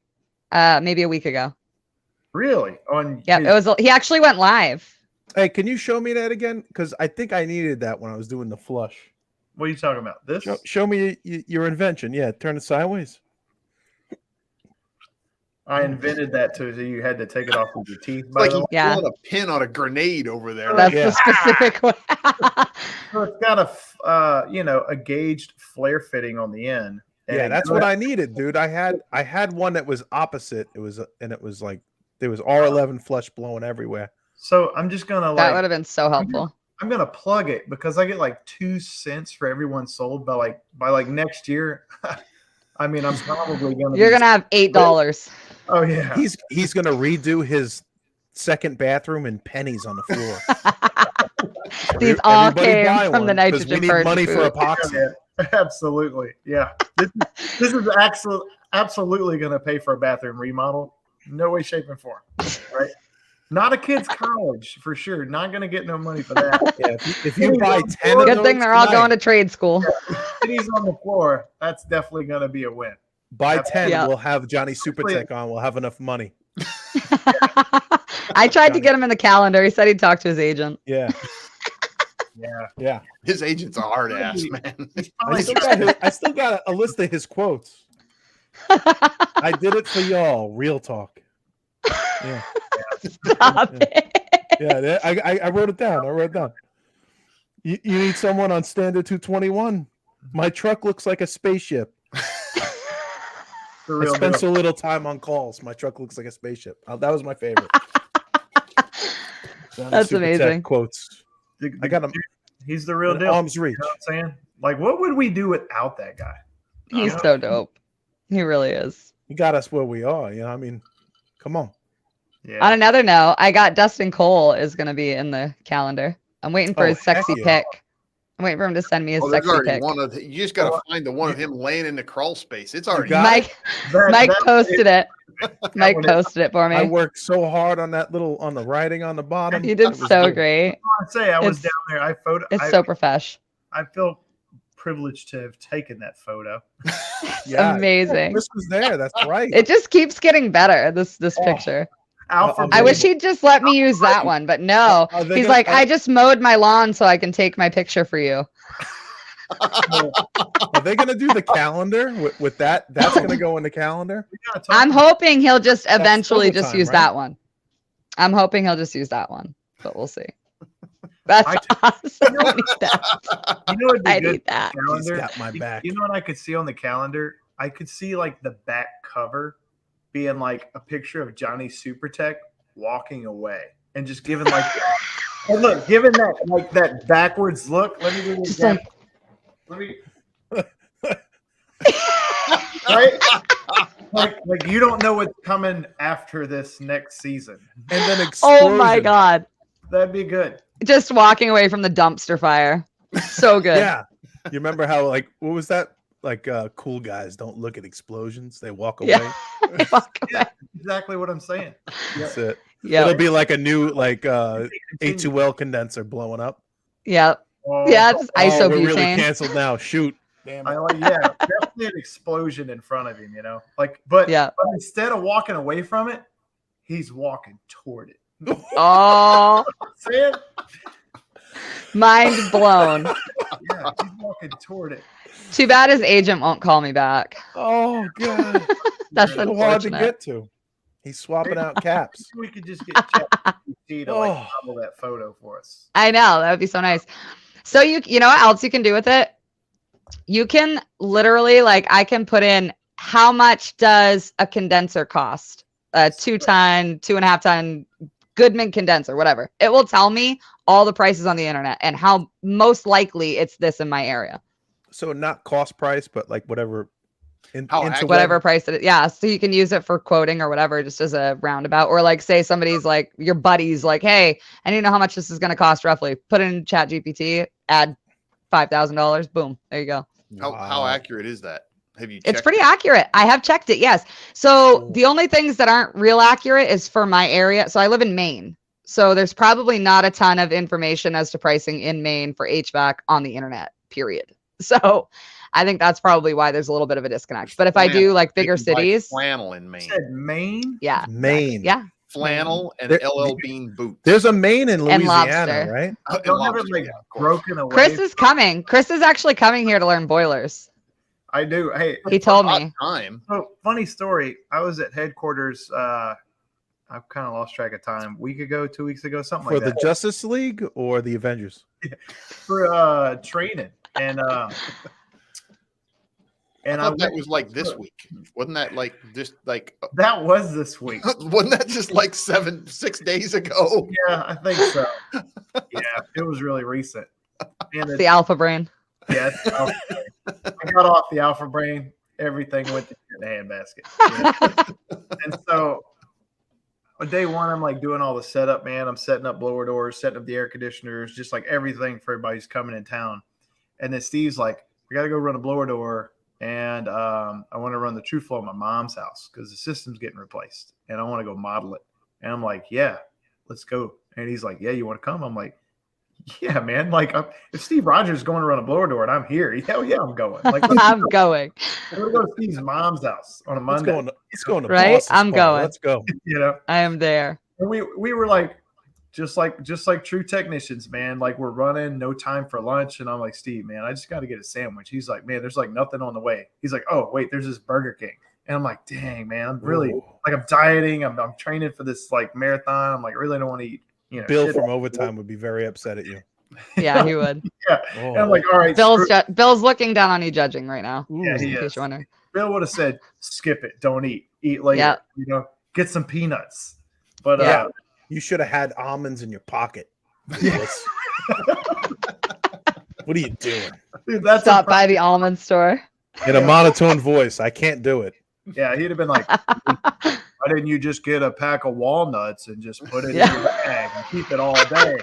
Speaker 4: maybe a week ago.
Speaker 1: Really? On
Speaker 4: Yeah,
Speaker 1: his-
Speaker 4: it was. He actually went live.
Speaker 2: Hey, can you show me that again? Because I think I needed that when I was doing the flush.
Speaker 1: What are you talking about? This?
Speaker 2: Show me your invention. Yeah, turn it sideways.
Speaker 1: I invented that too, so you had to take it off with your teeth.
Speaker 3: It's
Speaker 1: By
Speaker 3: like
Speaker 1: the
Speaker 3: he's
Speaker 1: way.
Speaker 4: Yeah.
Speaker 3: pulling a pin on a grenade over there.
Speaker 4: That's
Speaker 2: Yeah.
Speaker 4: the specific one.
Speaker 1: So it's got a gauged flare fitting on the end. and
Speaker 2: Yeah,
Speaker 1: it
Speaker 2: that's
Speaker 1: goes-
Speaker 2: what I needed, dude. I had one that was opposite. It was like there was R11 flush blowing everywhere.
Speaker 1: So I'm just gonna
Speaker 4: That would
Speaker 1: like
Speaker 4: have been so helpful.
Speaker 1: I'm gonna plug it because I get like 2 cents for every one sold by next year. I mean, I'm probably gonna.
Speaker 4: You're
Speaker 1: be-
Speaker 4: gonna have $8.
Speaker 1: Oh yeah.
Speaker 2: He's gonna redo his second bathroom in pennies on the floor.
Speaker 4: These all
Speaker 2: Everybody
Speaker 4: came
Speaker 2: buy
Speaker 4: from the
Speaker 2: one, 'cause
Speaker 4: nitrogen
Speaker 2: we need
Speaker 4: purge
Speaker 2: money for
Speaker 4: boot.
Speaker 2: epoxy.
Speaker 1: Yeah, absolutely. Yeah. This is absolutely going to pay for a bathroom remodel. No way, shape, and form. Right? Not a kid's college for sure. Not going to get no money for that.
Speaker 2: Yeah, if you buy 10 of
Speaker 4: Good thing
Speaker 2: those
Speaker 4: they're all
Speaker 2: tonight,
Speaker 4: going to trade school.
Speaker 1: Cities on the floor. That's definitely going to be a win.
Speaker 2: buy 10,
Speaker 4: Yeah.
Speaker 2: we'll have Johnny Supertech on. We'll have enough money.
Speaker 4: I tried to get him in the calendar. He said he'd talk to his agent.
Speaker 2: Yeah,
Speaker 1: Yeah.
Speaker 2: yeah.
Speaker 3: His agent's a hard ass, man.
Speaker 1: He's
Speaker 2: I
Speaker 1: probably
Speaker 2: still got a list of his quotes. I did it for y'all. Real talk. Yeah,
Speaker 4: Stop it.
Speaker 2: yeah. I wrote it down. You need someone on standard 221. My truck looks like a spaceship.
Speaker 1: the
Speaker 2: I
Speaker 1: real
Speaker 2: spent
Speaker 1: deal.
Speaker 2: so little time on calls. My truck looks like a spaceship. That was my favorite. Johnny
Speaker 4: That's
Speaker 2: Supertech
Speaker 4: amazing.
Speaker 2: Quotes. I got him.
Speaker 1: He's the real
Speaker 2: in
Speaker 1: deal.
Speaker 2: arm's reach.
Speaker 1: You know what I'm saying? Like, what would we do without that guy?
Speaker 4: He's so dope. He really is.
Speaker 2: He got us where we are. You know, I mean, come on.
Speaker 1: Yeah.
Speaker 4: On another note, I got Dustin Cole is going to be in the calendar. I'm waiting for
Speaker 2: Oh,
Speaker 4: his sexy
Speaker 2: heck yeah.
Speaker 4: pic. I'm waiting for him to send me his
Speaker 3: Oh, there's
Speaker 4: sexy
Speaker 3: already
Speaker 4: pic.
Speaker 3: one of the, you just got to find the one of him laying in the crawl space. It's already
Speaker 2: got
Speaker 4: Mike
Speaker 1: That
Speaker 4: posted it. Mike
Speaker 1: one is-
Speaker 4: posted it for
Speaker 2: I
Speaker 4: me.
Speaker 2: worked so hard on that on the writing on the bottom.
Speaker 4: You did
Speaker 2: It was
Speaker 4: so
Speaker 2: good.
Speaker 4: great.
Speaker 1: I say I was
Speaker 4: It's-
Speaker 1: down there.
Speaker 4: It's so profesh.
Speaker 1: I feel privileged to have taken that photo.
Speaker 2: Yeah,
Speaker 4: Amazing.
Speaker 2: Chris was there. That's right.
Speaker 4: It just keeps getting better. This
Speaker 2: Oh.
Speaker 4: picture.
Speaker 1: Alpha.
Speaker 4: I wish
Speaker 1: Brain.
Speaker 4: he'd just let me use that one, but no.
Speaker 2: Are they
Speaker 4: He's
Speaker 2: gonna-
Speaker 4: like, I just mowed my lawn so I can take my picture for you.
Speaker 2: Are they going to do the calendar with that? That's going to go in the calendar.
Speaker 1: We gotta talk
Speaker 4: I'm hoping he'll just
Speaker 2: That's
Speaker 4: eventually just
Speaker 2: overtime,
Speaker 4: use
Speaker 2: right?
Speaker 4: that one. I'm hoping he'll just use that one, but we'll see. That's
Speaker 1: I-
Speaker 4: awesome. I need that.
Speaker 1: You know what'd be
Speaker 4: I
Speaker 1: good?
Speaker 4: need that.
Speaker 2: He's
Speaker 1: Calendar.
Speaker 2: got my back.
Speaker 1: You know what I could see on the calendar? I could see like the back cover being like a picture of Johnny Supertech walking away and just giving like, oh look, giving that like that backwards look. Let me do this.
Speaker 4: Just like,
Speaker 1: Let me. Right? Like you don't know what's coming after this next season.
Speaker 2: And then explosion.
Speaker 4: oh my God.
Speaker 1: That'd be good.
Speaker 4: Just walking away from the dumpster fire. So good.
Speaker 2: Yeah. You remember how like what was that? Like cool guys don't look at explosions; they walk away.
Speaker 4: Yeah. Walk away.
Speaker 1: Yeah, exactly what I'm saying.
Speaker 2: That's it.
Speaker 4: Yeah.
Speaker 2: It'll be like a new like A2L condenser blowing up.
Speaker 4: Yeah.
Speaker 1: Oh,
Speaker 4: Yeah. It's
Speaker 2: Oh, we're really
Speaker 4: isobutane.
Speaker 2: canceled now. Shoot. Damn it.
Speaker 1: I like, yeah, definitely an explosion in front of him, you know, like, but
Speaker 4: Yeah.
Speaker 1: instead of walking away from it, he's walking toward it.
Speaker 4: Oh,
Speaker 1: Saying,
Speaker 4: mind blown.
Speaker 1: yeah, he's walking toward it.
Speaker 4: Too bad his agent won't call me back.
Speaker 2: Oh god.
Speaker 4: That's
Speaker 2: So hard to
Speaker 4: unfortunate.
Speaker 2: get to. He's swapping out caps.
Speaker 1: We could just get ChatGPT to like
Speaker 2: Oh.
Speaker 1: model that photo for us.
Speaker 4: I know, that would be so nice. So you know what else you can do with it? You can literally like I can put in how much does a condenser cost? A 2-ton, 2.5-ton Goodman condenser, whatever. It will tell me all the prices on the internet and how most likely it's this in my area.
Speaker 2: So not cost price, but like whatever.
Speaker 3: How
Speaker 2: interweb-
Speaker 3: accurate-
Speaker 4: Whatever price it is. Yeah. So you can use it for quoting or whatever, just as a roundabout. Or like say somebody's like your buddy's like, hey, I need to know how much this is going to cost roughly. Put in Chat GPT, add $5,000. Boom. There you go.
Speaker 3: How
Speaker 2: Wow.
Speaker 3: accurate is that? Have you checked?
Speaker 4: It's pretty accurate. I have checked it. Yes. So
Speaker 2: Cool.
Speaker 4: the only things that aren't real accurate is for my area. So I live in Maine. So there's probably not a ton of information as to pricing in Maine for HVAC on the internet, period. So I think that's probably why there's a little bit of a disconnect. But if I do like
Speaker 3: They
Speaker 4: bigger
Speaker 3: can buy
Speaker 4: cities,
Speaker 3: flannel in
Speaker 1: You
Speaker 3: Maine,
Speaker 1: said Maine?
Speaker 4: yeah.
Speaker 2: Maine.
Speaker 4: Yeah.
Speaker 3: flannel and
Speaker 2: There-
Speaker 3: LL Bean boots.
Speaker 2: There's a Maine in
Speaker 4: And
Speaker 2: Louisiana,
Speaker 4: lobster.
Speaker 2: right?
Speaker 3: And
Speaker 1: Don't have it
Speaker 3: lobster,
Speaker 1: like
Speaker 3: yeah, of course.
Speaker 1: broken away.
Speaker 4: Chris is coming. Chris is actually coming here to learn boilers.
Speaker 1: I do. Hey,
Speaker 4: He told
Speaker 3: Hot
Speaker 4: me.
Speaker 3: time.
Speaker 1: so funny story. I was at headquarters. I've kind of lost track of time. Week ago, 2 weeks ago, something
Speaker 2: For
Speaker 1: like
Speaker 2: the
Speaker 1: that.
Speaker 2: Justice League or the Avengers?
Speaker 1: For training, and
Speaker 3: I thought that was like this week. Wasn't that like just like
Speaker 1: that was this week.
Speaker 3: wasn't that just like 6 days ago?
Speaker 1: Yeah, I think so. Yeah, it was really recent. And
Speaker 4: The alpha brain.
Speaker 1: yes, I got off the alpha brain. Everything went in the handbasket. Yeah. And so on day one, I'm like doing all the setup, man. I'm setting up blower doors, setting up the air conditioners, just like everything for everybody who's coming in town. And then Steve's like, we got to go run a blower door. And I want to run the true flow at my mom's house because the system's getting replaced. And I want to go model it. And I'm like, yeah, let's go. And he's like, yeah, you want to come? I'm like, yeah, man. Like, if Steve Rogers is going to run a blower door and I'm here, hell yeah, I'm going. Like,
Speaker 4: I'm going.
Speaker 1: we're going to go to Steve's mom's house on a
Speaker 2: Let's
Speaker 1: Monday.
Speaker 2: go to
Speaker 4: Right?
Speaker 2: Boss's
Speaker 4: I'm
Speaker 2: Bar.
Speaker 4: going.
Speaker 2: Let's go.
Speaker 1: You know,
Speaker 4: I am there.
Speaker 1: and we were like, just like true technicians, man. Like we're running, no time for lunch, and I'm like, Steve, man, I just got to get a sandwich. He's like, man, there's like nothing on the way. He's like, oh wait, there's this Burger King, and I'm like, dang, man, I'm really
Speaker 2: Ooh.
Speaker 1: like I'm dieting. I'm training for this like marathon. I'm like, I really don't want to eat. You know,
Speaker 2: Bill
Speaker 1: shit.
Speaker 2: from overtime would be very upset at you.
Speaker 4: Yeah, he would.
Speaker 1: Yeah,
Speaker 2: Oh.
Speaker 1: and I'm like, all right,
Speaker 4: Bill's looking down on you judging right now.
Speaker 2: Ooh.
Speaker 1: Yeah, he
Speaker 4: In case
Speaker 1: is.
Speaker 4: you're wondering.
Speaker 1: Bill would have said, skip it, don't eat later.
Speaker 4: Yeah.
Speaker 1: You know, get some peanuts. But
Speaker 4: Yeah.
Speaker 2: You should have had almonds in your pocket. Yes. What are you doing?
Speaker 1: dude, that's
Speaker 4: Stop by the almond store.
Speaker 2: In a monotone voice. I can't do it.
Speaker 1: yeah. He'd have been like, why didn't you just get a pack of walnuts and just put it
Speaker 4: Yeah.
Speaker 1: in your bag and keep it all day?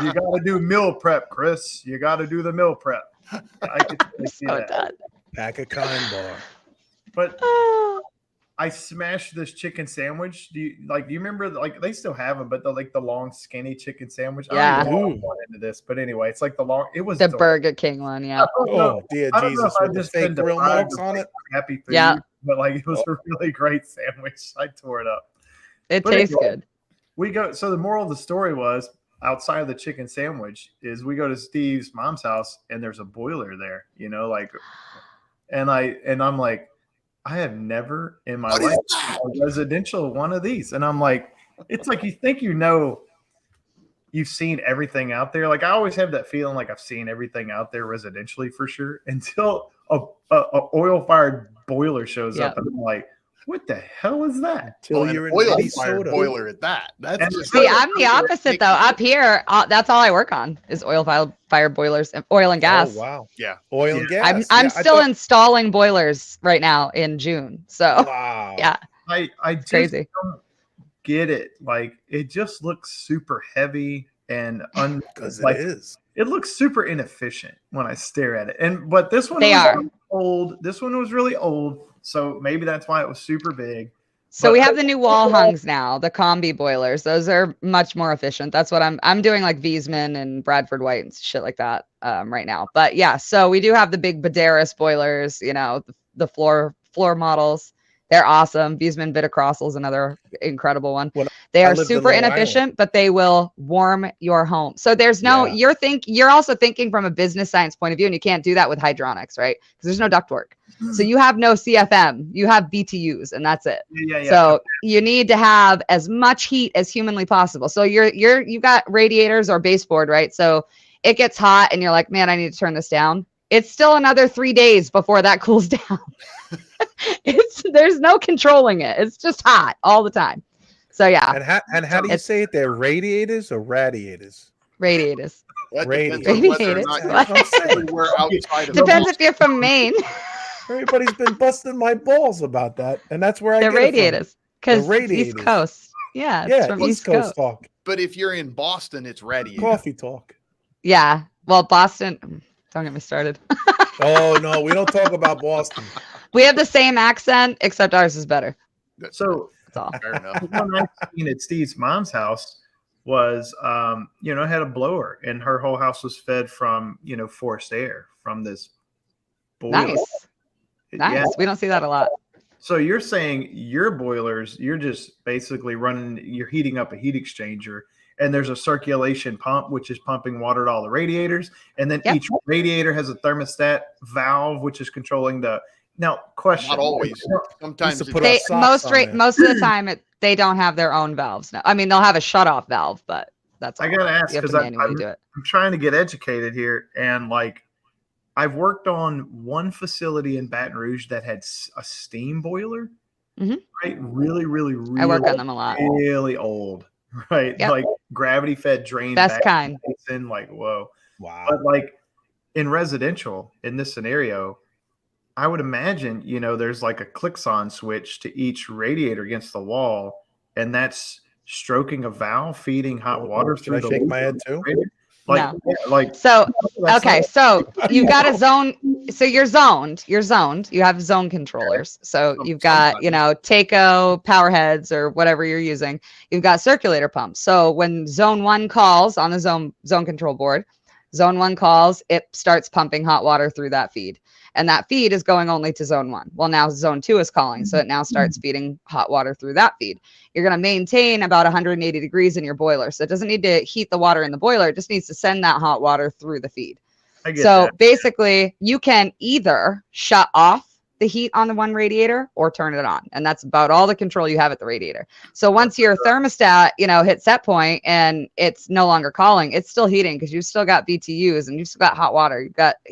Speaker 1: You got to do meal prep, Chris. You got to do the meal prep. I could
Speaker 4: I'm
Speaker 1: totally see
Speaker 4: so
Speaker 1: that.
Speaker 4: done.
Speaker 2: Pack a kind bar.
Speaker 1: But
Speaker 4: Ah.
Speaker 1: I smashed this chicken sandwich. Do you remember like they still have them, but the long skinny chicken sandwich?
Speaker 4: Yeah.
Speaker 1: I don't even know
Speaker 2: Ooh.
Speaker 1: if I'm going into this, but anyway, it's like it was
Speaker 4: The
Speaker 1: delicious.
Speaker 4: Burger King one, yeah.
Speaker 1: I don't know.
Speaker 2: Oh, dear
Speaker 1: I don't know
Speaker 2: Jesus.
Speaker 1: if I've
Speaker 2: With the
Speaker 1: just been
Speaker 2: fake grill
Speaker 1: deprived
Speaker 2: marks
Speaker 1: of,
Speaker 2: on
Speaker 1: like,
Speaker 2: it.
Speaker 1: happy food,
Speaker 4: Yeah.
Speaker 1: but like it was a really great sandwich. I tore it up.
Speaker 4: It
Speaker 1: But
Speaker 4: tastes
Speaker 1: anyway,
Speaker 4: good.
Speaker 1: We go. So the moral of the story was, outside of the chicken sandwich, is we go to Steve's mom's house and there's a boiler there. You know, like, and I'm like, I have never in my
Speaker 3: What is
Speaker 1: life
Speaker 3: that?
Speaker 1: a residential one of these, and I'm like, it's like you think you know you've seen everything out there. Like I always have that feeling like I've seen everything out there residentially for sure until a oil fired boiler shows up, and I'm like, what the hell is that?
Speaker 2: Till
Speaker 3: an
Speaker 2: you're in
Speaker 3: oil
Speaker 2: Eddie
Speaker 3: fired
Speaker 2: Soda.
Speaker 3: boiler at that. That's
Speaker 1: And
Speaker 3: just
Speaker 4: See, I'm the opposite though. Up here, that's all I work on is fire boilers, and oil and gas.
Speaker 2: Oh wow.
Speaker 3: Yeah.
Speaker 2: Oil and gas.
Speaker 4: I'm
Speaker 2: Yeah, I
Speaker 4: still
Speaker 2: thought-
Speaker 4: installing boilers right now in June. So
Speaker 2: Wow.
Speaker 4: yeah,
Speaker 1: I just
Speaker 4: crazy.
Speaker 1: don't get it. Like it just looks super heavy and
Speaker 2: Because
Speaker 1: like
Speaker 2: it is.
Speaker 1: it looks super inefficient when I stare at it. But this one
Speaker 4: They
Speaker 1: was
Speaker 4: are.
Speaker 1: old. This one was really old, so maybe that's why it was super big.
Speaker 4: So
Speaker 1: But
Speaker 4: we have the new wall hungs now, the combi boilers. Those are much more efficient. That's what I'm doing, like Wiesmann and Bradford White and shit like that right now. But yeah, so we do have the big Baderis boilers, you know, the floor models. They're awesome. Wiesmann Vitacrossel is another incredible one.
Speaker 2: When
Speaker 4: They
Speaker 2: I
Speaker 4: are
Speaker 2: lived in
Speaker 4: super
Speaker 2: Long
Speaker 4: inefficient, but they will warm your home. So there's no,
Speaker 2: Yeah.
Speaker 4: you're also thinking from a business science point of view, and you can't do that with hydronics, right? Because there's no ductwork. So you have no CFM, you have BTUs, and that's it.
Speaker 1: Yeah.
Speaker 4: So you need to have as much heat as humanly possible. So you've got radiators or baseboard, right? So it gets hot and you're like, man, I need to turn this down. It's still another 3 days before that cools down. There's no controlling it. It's just hot all the time. So yeah,
Speaker 2: And how do you say it? They're radiators or radiators?
Speaker 4: radiators.
Speaker 3: That
Speaker 2: Radiators.
Speaker 3: depends on whether or
Speaker 4: Radiators.
Speaker 3: not
Speaker 2: That's
Speaker 3: you're
Speaker 2: what I'm saying.
Speaker 3: everywhere outside of
Speaker 4: Depends if you're from Maine.
Speaker 2: Everybody's been busting my balls about that, and that's where I
Speaker 4: They're
Speaker 2: get it from.
Speaker 4: radiators because East
Speaker 2: radiators.
Speaker 4: Coast. Yeah, it's
Speaker 2: Yeah,
Speaker 4: from
Speaker 2: East Coast talk,
Speaker 3: But if you're in Boston, it's radiator.
Speaker 2: coffee talk.
Speaker 4: Yeah. Well, Boston. Don't get me started.
Speaker 2: Oh no, we don't talk about Boston.
Speaker 4: We have the same accent, except ours is better.
Speaker 1: So
Speaker 4: That's all.
Speaker 3: Fair enough.
Speaker 1: the one I seen at Steve's mom's house was, had a blower, and her whole house was fed from, forced air from this boiler.
Speaker 4: Nice. Nice.
Speaker 1: Yeah.
Speaker 4: We don't see that a lot.
Speaker 1: So you're saying your boilers, you're just basically you're heating up a heat exchanger, and there's a circulation pump, which is pumping water to all the radiators. And then
Speaker 4: Yep.
Speaker 1: each radiator has a thermostat valve, which is controlling now question.
Speaker 3: Not always. Sometimes
Speaker 2: Used to
Speaker 3: it's
Speaker 2: put
Speaker 4: They
Speaker 2: our socks on there.
Speaker 4: most of the time they don't have their own valves. No, I mean they'll have a shut-off valve, but that's all.
Speaker 1: I gotta ask
Speaker 4: You have to
Speaker 1: because
Speaker 4: manually do it.
Speaker 1: I'm trying to get educated here, and like I've worked on one facility in Baton Rouge that had a steam boiler,
Speaker 4: Mhm.
Speaker 1: right? Really, really, really.
Speaker 4: I work on them a lot.
Speaker 1: Really old, right?
Speaker 4: Yep.
Speaker 1: Like gravity fed drain.
Speaker 4: Best
Speaker 1: back
Speaker 4: kind.
Speaker 1: in, like whoa.
Speaker 2: Wow.
Speaker 1: But like in residential, in this scenario, I would imagine, there's like a click-on switch to each radiator against the wall, and that's stroking a valve feeding hot water
Speaker 2: Should
Speaker 1: through
Speaker 2: I
Speaker 1: the
Speaker 2: shake my head too?
Speaker 1: Like,
Speaker 4: No.
Speaker 1: yeah, like
Speaker 4: So
Speaker 1: that's
Speaker 4: okay,
Speaker 1: not-
Speaker 4: so you've got a zone. So you're zoned. You're zoned. You have zone controllers. So you've got, Takeo power heads or whatever you're using. You've got circulator pumps. So when zone 1 calls on the zone control board, zone 1 calls, it starts pumping hot water through that feed. And that feed is going only to zone 1. Well, now zone 2 is calling. So it now starts feeding hot water through that feed. You're going to maintain about 180 degrees in your boiler. So it doesn't need to heat the water in the boiler. It just needs to send that hot water through the feed.
Speaker 1: I get
Speaker 4: So
Speaker 1: that.
Speaker 4: basically, you can either shut off the heat on the one radiator or turn it on. And that's about all the control you have at the radiator. So once your thermostat, hit set point and it's no longer calling, it's still heating because you've still got BTUs and you've still got hot water.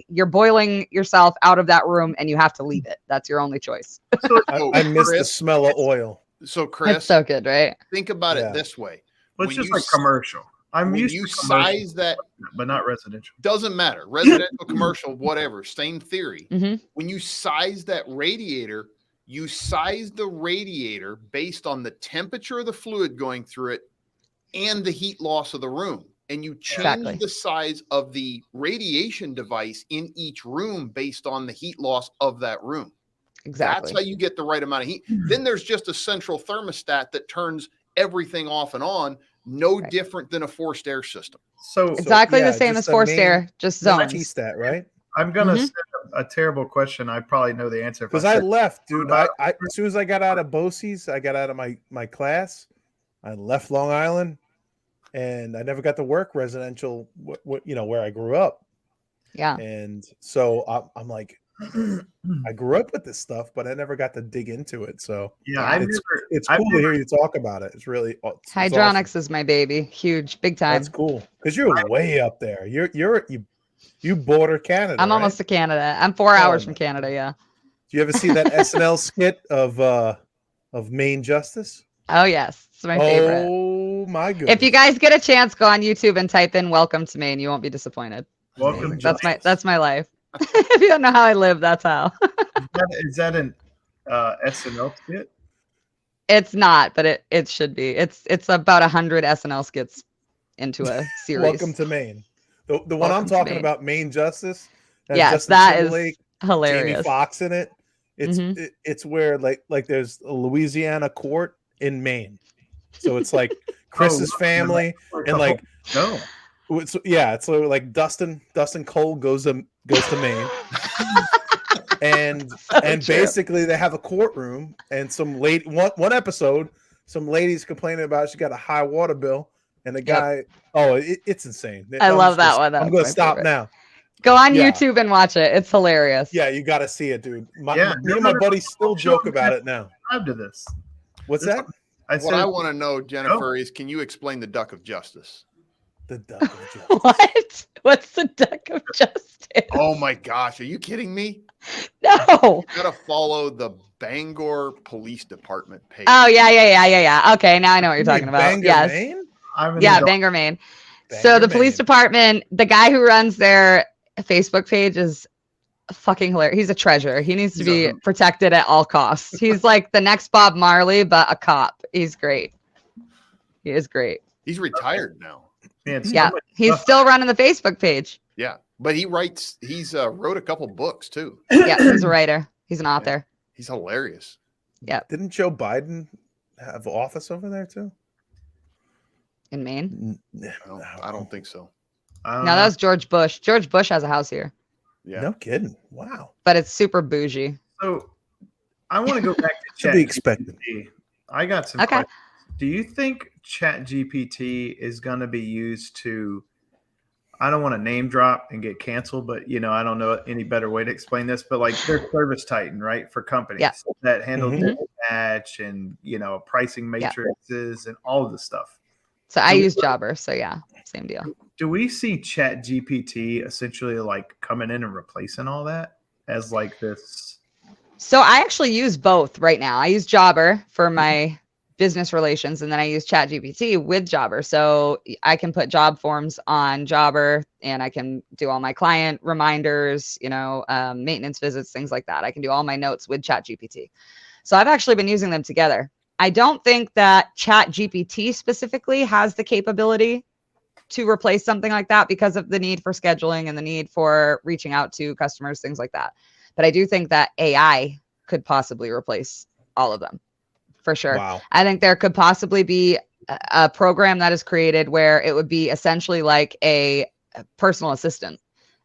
Speaker 4: You're boiling yourself out of that room and you have to leave it. That's your only choice.
Speaker 2: I miss the
Speaker 3: Chris,
Speaker 2: smell of oil.
Speaker 3: So Chris,
Speaker 4: It's so good, right?
Speaker 3: think about
Speaker 2: Yeah.
Speaker 3: it this way.
Speaker 1: Well, it's
Speaker 3: when
Speaker 1: just
Speaker 3: you
Speaker 1: like
Speaker 3: s-
Speaker 1: commercial. I'm
Speaker 3: When
Speaker 1: used
Speaker 3: you
Speaker 1: to commercial,
Speaker 3: size that,
Speaker 1: but not residential.
Speaker 3: doesn't matter. Residential, commercial, whatever, same theory.
Speaker 4: hmm
Speaker 3: When you size that radiator, you size the radiator based on the temperature of the fluid going through it and the heat loss of the room. And you change
Speaker 4: Exactly.
Speaker 3: the size of the radiation device in each room based on the heat loss of that room.
Speaker 4: Exactly.
Speaker 3: That's how you get the right amount of heat. Then there's just a central thermostat that turns everything off and on, no
Speaker 4: Right.
Speaker 3: different than a forced air system.
Speaker 1: So
Speaker 4: Exactly
Speaker 2: yeah,
Speaker 4: the same
Speaker 2: just
Speaker 4: as
Speaker 2: a
Speaker 4: forced
Speaker 2: main-
Speaker 4: air, just
Speaker 2: Main
Speaker 4: zones.
Speaker 2: T-stat, right?
Speaker 1: I'm gonna
Speaker 4: Mhm.
Speaker 1: say a terrible question. I probably know the answer. if
Speaker 2: Because I
Speaker 1: said-
Speaker 2: left, dude. I as soon as I got out of BOCES, I got out of my class. I left Long Island, and I never got to work residential. Where I grew up,
Speaker 4: Yeah.
Speaker 2: and so I'm like, I grew up with this stuff, but I never got to dig into it. So
Speaker 1: Yeah,
Speaker 4: Yeah.
Speaker 2: it's
Speaker 1: I've
Speaker 2: cool to hear you talk about it. It's really it's
Speaker 4: Hydronics
Speaker 2: awesome.
Speaker 4: is my baby. Huge, big time.
Speaker 2: That's cool because you're way up there. You border Canada.
Speaker 4: I'm
Speaker 2: right?
Speaker 4: almost to Canada. I'm 4 hours from Canada. Yeah.
Speaker 2: Do you ever see that SNL skit of Maine Justice?
Speaker 4: Oh yes, it's my favorite.
Speaker 2: Oh my goodness!
Speaker 4: If you guys get a chance, go on YouTube and type in "Welcome to Maine." You won't be disappointed.
Speaker 1: Welcome.
Speaker 2: Maine
Speaker 4: That's
Speaker 2: Justice.
Speaker 4: my life. If you don't know how I live, that's how.
Speaker 1: Is that an SNL skit?
Speaker 4: It's not, but it should be. It's about 100 SNL skits into a series.
Speaker 2: Welcome to Maine. The one I'm
Speaker 4: Welcome to
Speaker 2: talking
Speaker 4: Maine.
Speaker 2: about, Maine Justice.
Speaker 4: Yes,
Speaker 2: Justin
Speaker 4: that is
Speaker 2: Timberlake,
Speaker 4: hilarious.
Speaker 2: Jamie Foxx in it. It's
Speaker 4: Mhm.
Speaker 2: it's where like there's a Louisiana court in Maine, so it's like Chris's family and like
Speaker 1: no.
Speaker 2: it's like Dustin Cole goes to Maine. And
Speaker 4: So
Speaker 2: and
Speaker 4: true.
Speaker 2: basically they have a courtroom and some one episode, some ladies complaining about she got a high water bill and the guy it's insane.
Speaker 4: I love that one.
Speaker 2: I'm
Speaker 4: That's
Speaker 2: gonna
Speaker 4: my
Speaker 2: stop
Speaker 4: favorite.
Speaker 2: now.
Speaker 4: Go on
Speaker 2: Yeah.
Speaker 4: YouTube and watch it. It's hilarious.
Speaker 2: Yeah, you got to see it, dude. Me
Speaker 1: Yeah,
Speaker 2: and my buddies still joke about it now.
Speaker 1: Subscribe to this.
Speaker 2: What's
Speaker 1: This-
Speaker 2: that?
Speaker 3: What I want to know, Jennifer, is can you explain the duck of justice?
Speaker 2: The duck of justice.
Speaker 4: What? What's the duck of justice?
Speaker 3: Oh my gosh, are you kidding me?
Speaker 4: No.
Speaker 3: You gotta follow the Bangor Police Department page.
Speaker 4: Oh yeah. Okay, now I know what you're talking about.
Speaker 2: Bangor,
Speaker 4: Yes.
Speaker 2: Maine?
Speaker 1: I'm an
Speaker 4: Yeah,
Speaker 1: adult.
Speaker 4: Bangor, Maine. So
Speaker 2: Bangor,
Speaker 4: the police
Speaker 2: Maine.
Speaker 4: department, the guy who runs their Facebook page is fucking hilarious. He's a treasure. He needs to
Speaker 1: He's
Speaker 4: be
Speaker 1: a-
Speaker 4: protected at all costs. He's like the next Bob Marley, but a cop. He's great. He is great.
Speaker 3: He's retired now.
Speaker 1: Man, so
Speaker 4: Yeah,
Speaker 1: much
Speaker 4: he's
Speaker 1: stuff.
Speaker 4: still running the Facebook page.
Speaker 3: Yeah, but he's wrote a couple books too.
Speaker 4: Yeah, he's a writer. He's an author.
Speaker 3: He's hilarious.
Speaker 2: Didn't Joe Biden have office over there too?
Speaker 4: In Maine.
Speaker 3: I don't think so.
Speaker 1: I don't
Speaker 4: No,
Speaker 1: know.
Speaker 4: that was George Bush. George Bush has a house here,
Speaker 3: Yeah.
Speaker 2: No kidding. Wow.
Speaker 4: but it's super bougie.
Speaker 1: So I want to go back to
Speaker 2: To be expected.
Speaker 1: ChatGPT. I got some
Speaker 4: Okay.
Speaker 1: questions. Do you think ChatGPT is going to be used to, I don't want to name drop and get canceled, but I don't know any better way to explain this, but like their service titan, right? For companies
Speaker 4: Yeah.
Speaker 1: that handle
Speaker 2: Mhm.
Speaker 1: dispatch and, pricing matrices and all of the stuff.
Speaker 4: So I
Speaker 1: Do we-
Speaker 4: use Jobber. So yeah, same deal.
Speaker 1: Do we see ChatGPT essentially like coming in and replacing all that as like this?
Speaker 4: So I actually use both right now. I use Jobber for my business relations, and then I use ChatGPT with Jobber. So I can put job forms on Jobber, and I can do all my client reminders, maintenance visits, things like that. I can do all my notes with ChatGPT. So I've actually been using them together. I don't think that ChatGPT specifically has the capability to replace something like that because of the need for scheduling and the need for reaching out to customers, things like that. But I do think that AI could possibly replace all of them for sure.
Speaker 2: Wow.
Speaker 4: I think there could possibly be a program that is created where it would be essentially like a personal assistant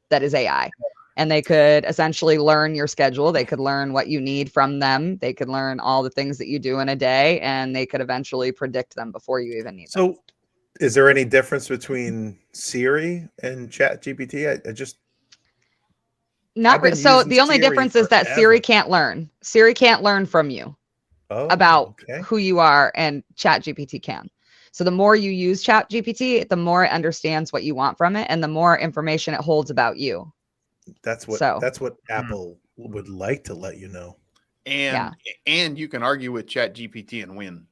Speaker 4: that is AI. And they could essentially learn your schedule. They could learn what you need from them. They could learn all the things that you do in a day, and they could eventually predict them before you even need them.
Speaker 2: So is there any difference between Siri and ChatGPT? I just
Speaker 4: Not
Speaker 2: I've been
Speaker 4: so
Speaker 2: using
Speaker 4: the only
Speaker 2: Siri
Speaker 4: difference is that Siri
Speaker 2: forever.
Speaker 4: can't learn. Siri can't learn from you about
Speaker 2: okay.
Speaker 4: who you are, and ChatGPT can. So the more you use ChatGPT, the more it understands what you want from it, and the more information it holds about you.
Speaker 2: That's what
Speaker 4: So-
Speaker 2: Apple would like to let you know.
Speaker 3: And you can argue with ChatGPT and win.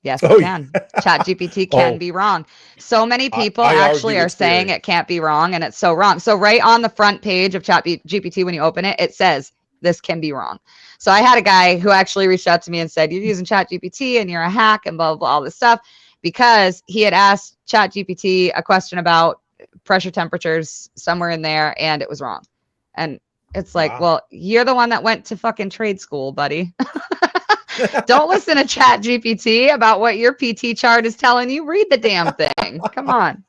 Speaker 4: Yes,
Speaker 2: Oh,
Speaker 4: it can. ChatGPT can
Speaker 2: Oh.
Speaker 4: be wrong. So many people
Speaker 2: I
Speaker 4: actually
Speaker 2: argue
Speaker 4: are
Speaker 2: with
Speaker 4: saying
Speaker 2: Siri.
Speaker 4: it can't be wrong, and it's so wrong. So right on the front page of ChatGPT, when you open it, it says this can be wrong. So I had a guy who actually reached out to me and said, "You're using ChatGPT and you're a hack and blah, blah, blah, all this stuff," because he had asked ChatGPT a question about pressure temperatures somewhere in there, and it was wrong. And it's like,
Speaker 2: Wow.
Speaker 4: well, you're the one that went to fucking trade school, buddy. Don't listen to ChatGPT about what your PT chart is telling you. Read the damn thing. Come on.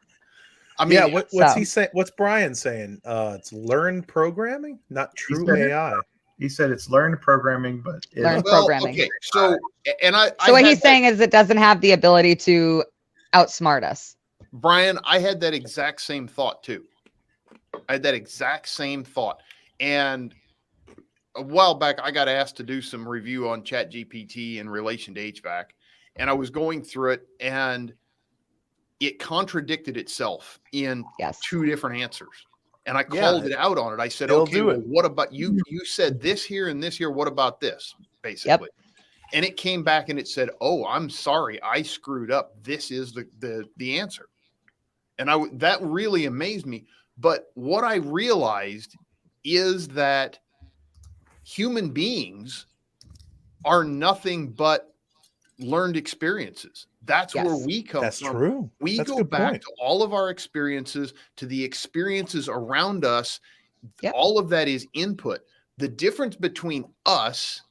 Speaker 3: I mean,
Speaker 2: Yeah, what's
Speaker 4: so-
Speaker 2: he saying? What's Brian saying? It's learned programming, not true
Speaker 1: said-
Speaker 2: AI.
Speaker 1: He said it's learned programming, but it
Speaker 4: Learned
Speaker 3: well,
Speaker 4: programming.
Speaker 3: okay. So, and I
Speaker 4: So what
Speaker 3: had
Speaker 4: he's
Speaker 3: that-
Speaker 4: saying is it doesn't have the ability to outsmart us.
Speaker 3: Brian, I had that exact same thought too. I had that exact same thought. And a while back, I got asked to do some review on Chat GPT in relation to HVAC, and I was going through it, and it contradicted itself in
Speaker 4: Yes.
Speaker 3: 2 different answers. And I called it out on it. I said,
Speaker 2: It'll
Speaker 3: okay,
Speaker 2: do
Speaker 3: well,
Speaker 2: it.
Speaker 3: what about you? You said this here and this here. What about this? Basically. And it came back and it said, oh, I'm sorry. I screwed up. This is the answer. And that really amazed me. But what I realized is that human beings are nothing but learned experiences. That's where we come
Speaker 2: That's
Speaker 3: from.
Speaker 2: true.
Speaker 3: We
Speaker 2: That's a
Speaker 3: go
Speaker 2: good
Speaker 3: back
Speaker 2: point.
Speaker 3: to all of our experiences, to the experiences around us.
Speaker 4: Yep.
Speaker 3: All of that is input. The difference between us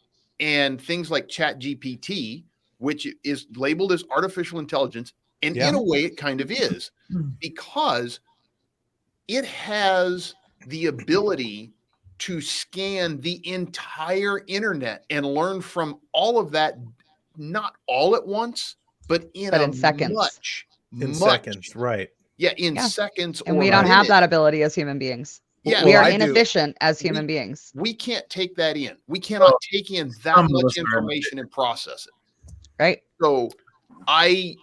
Speaker 3: and things like Chat GPT, which is labeled as artificial intelligence, and in a way it kind of is, because it has the ability to scan the entire internet and learn from all of that, not all at once, but in
Speaker 4: seconds.
Speaker 2: Seconds, right?
Speaker 3: Yeah, in seconds.
Speaker 4: And
Speaker 3: or
Speaker 4: we don't have
Speaker 3: minutes.
Speaker 4: that ability as human beings.
Speaker 3: Yeah,
Speaker 4: We are
Speaker 2: I do.
Speaker 4: inefficient as human beings.
Speaker 3: We can't take that in. We cannot take in that
Speaker 1: some of
Speaker 3: much
Speaker 1: us are
Speaker 3: information and process it.
Speaker 4: Right?
Speaker 3: So I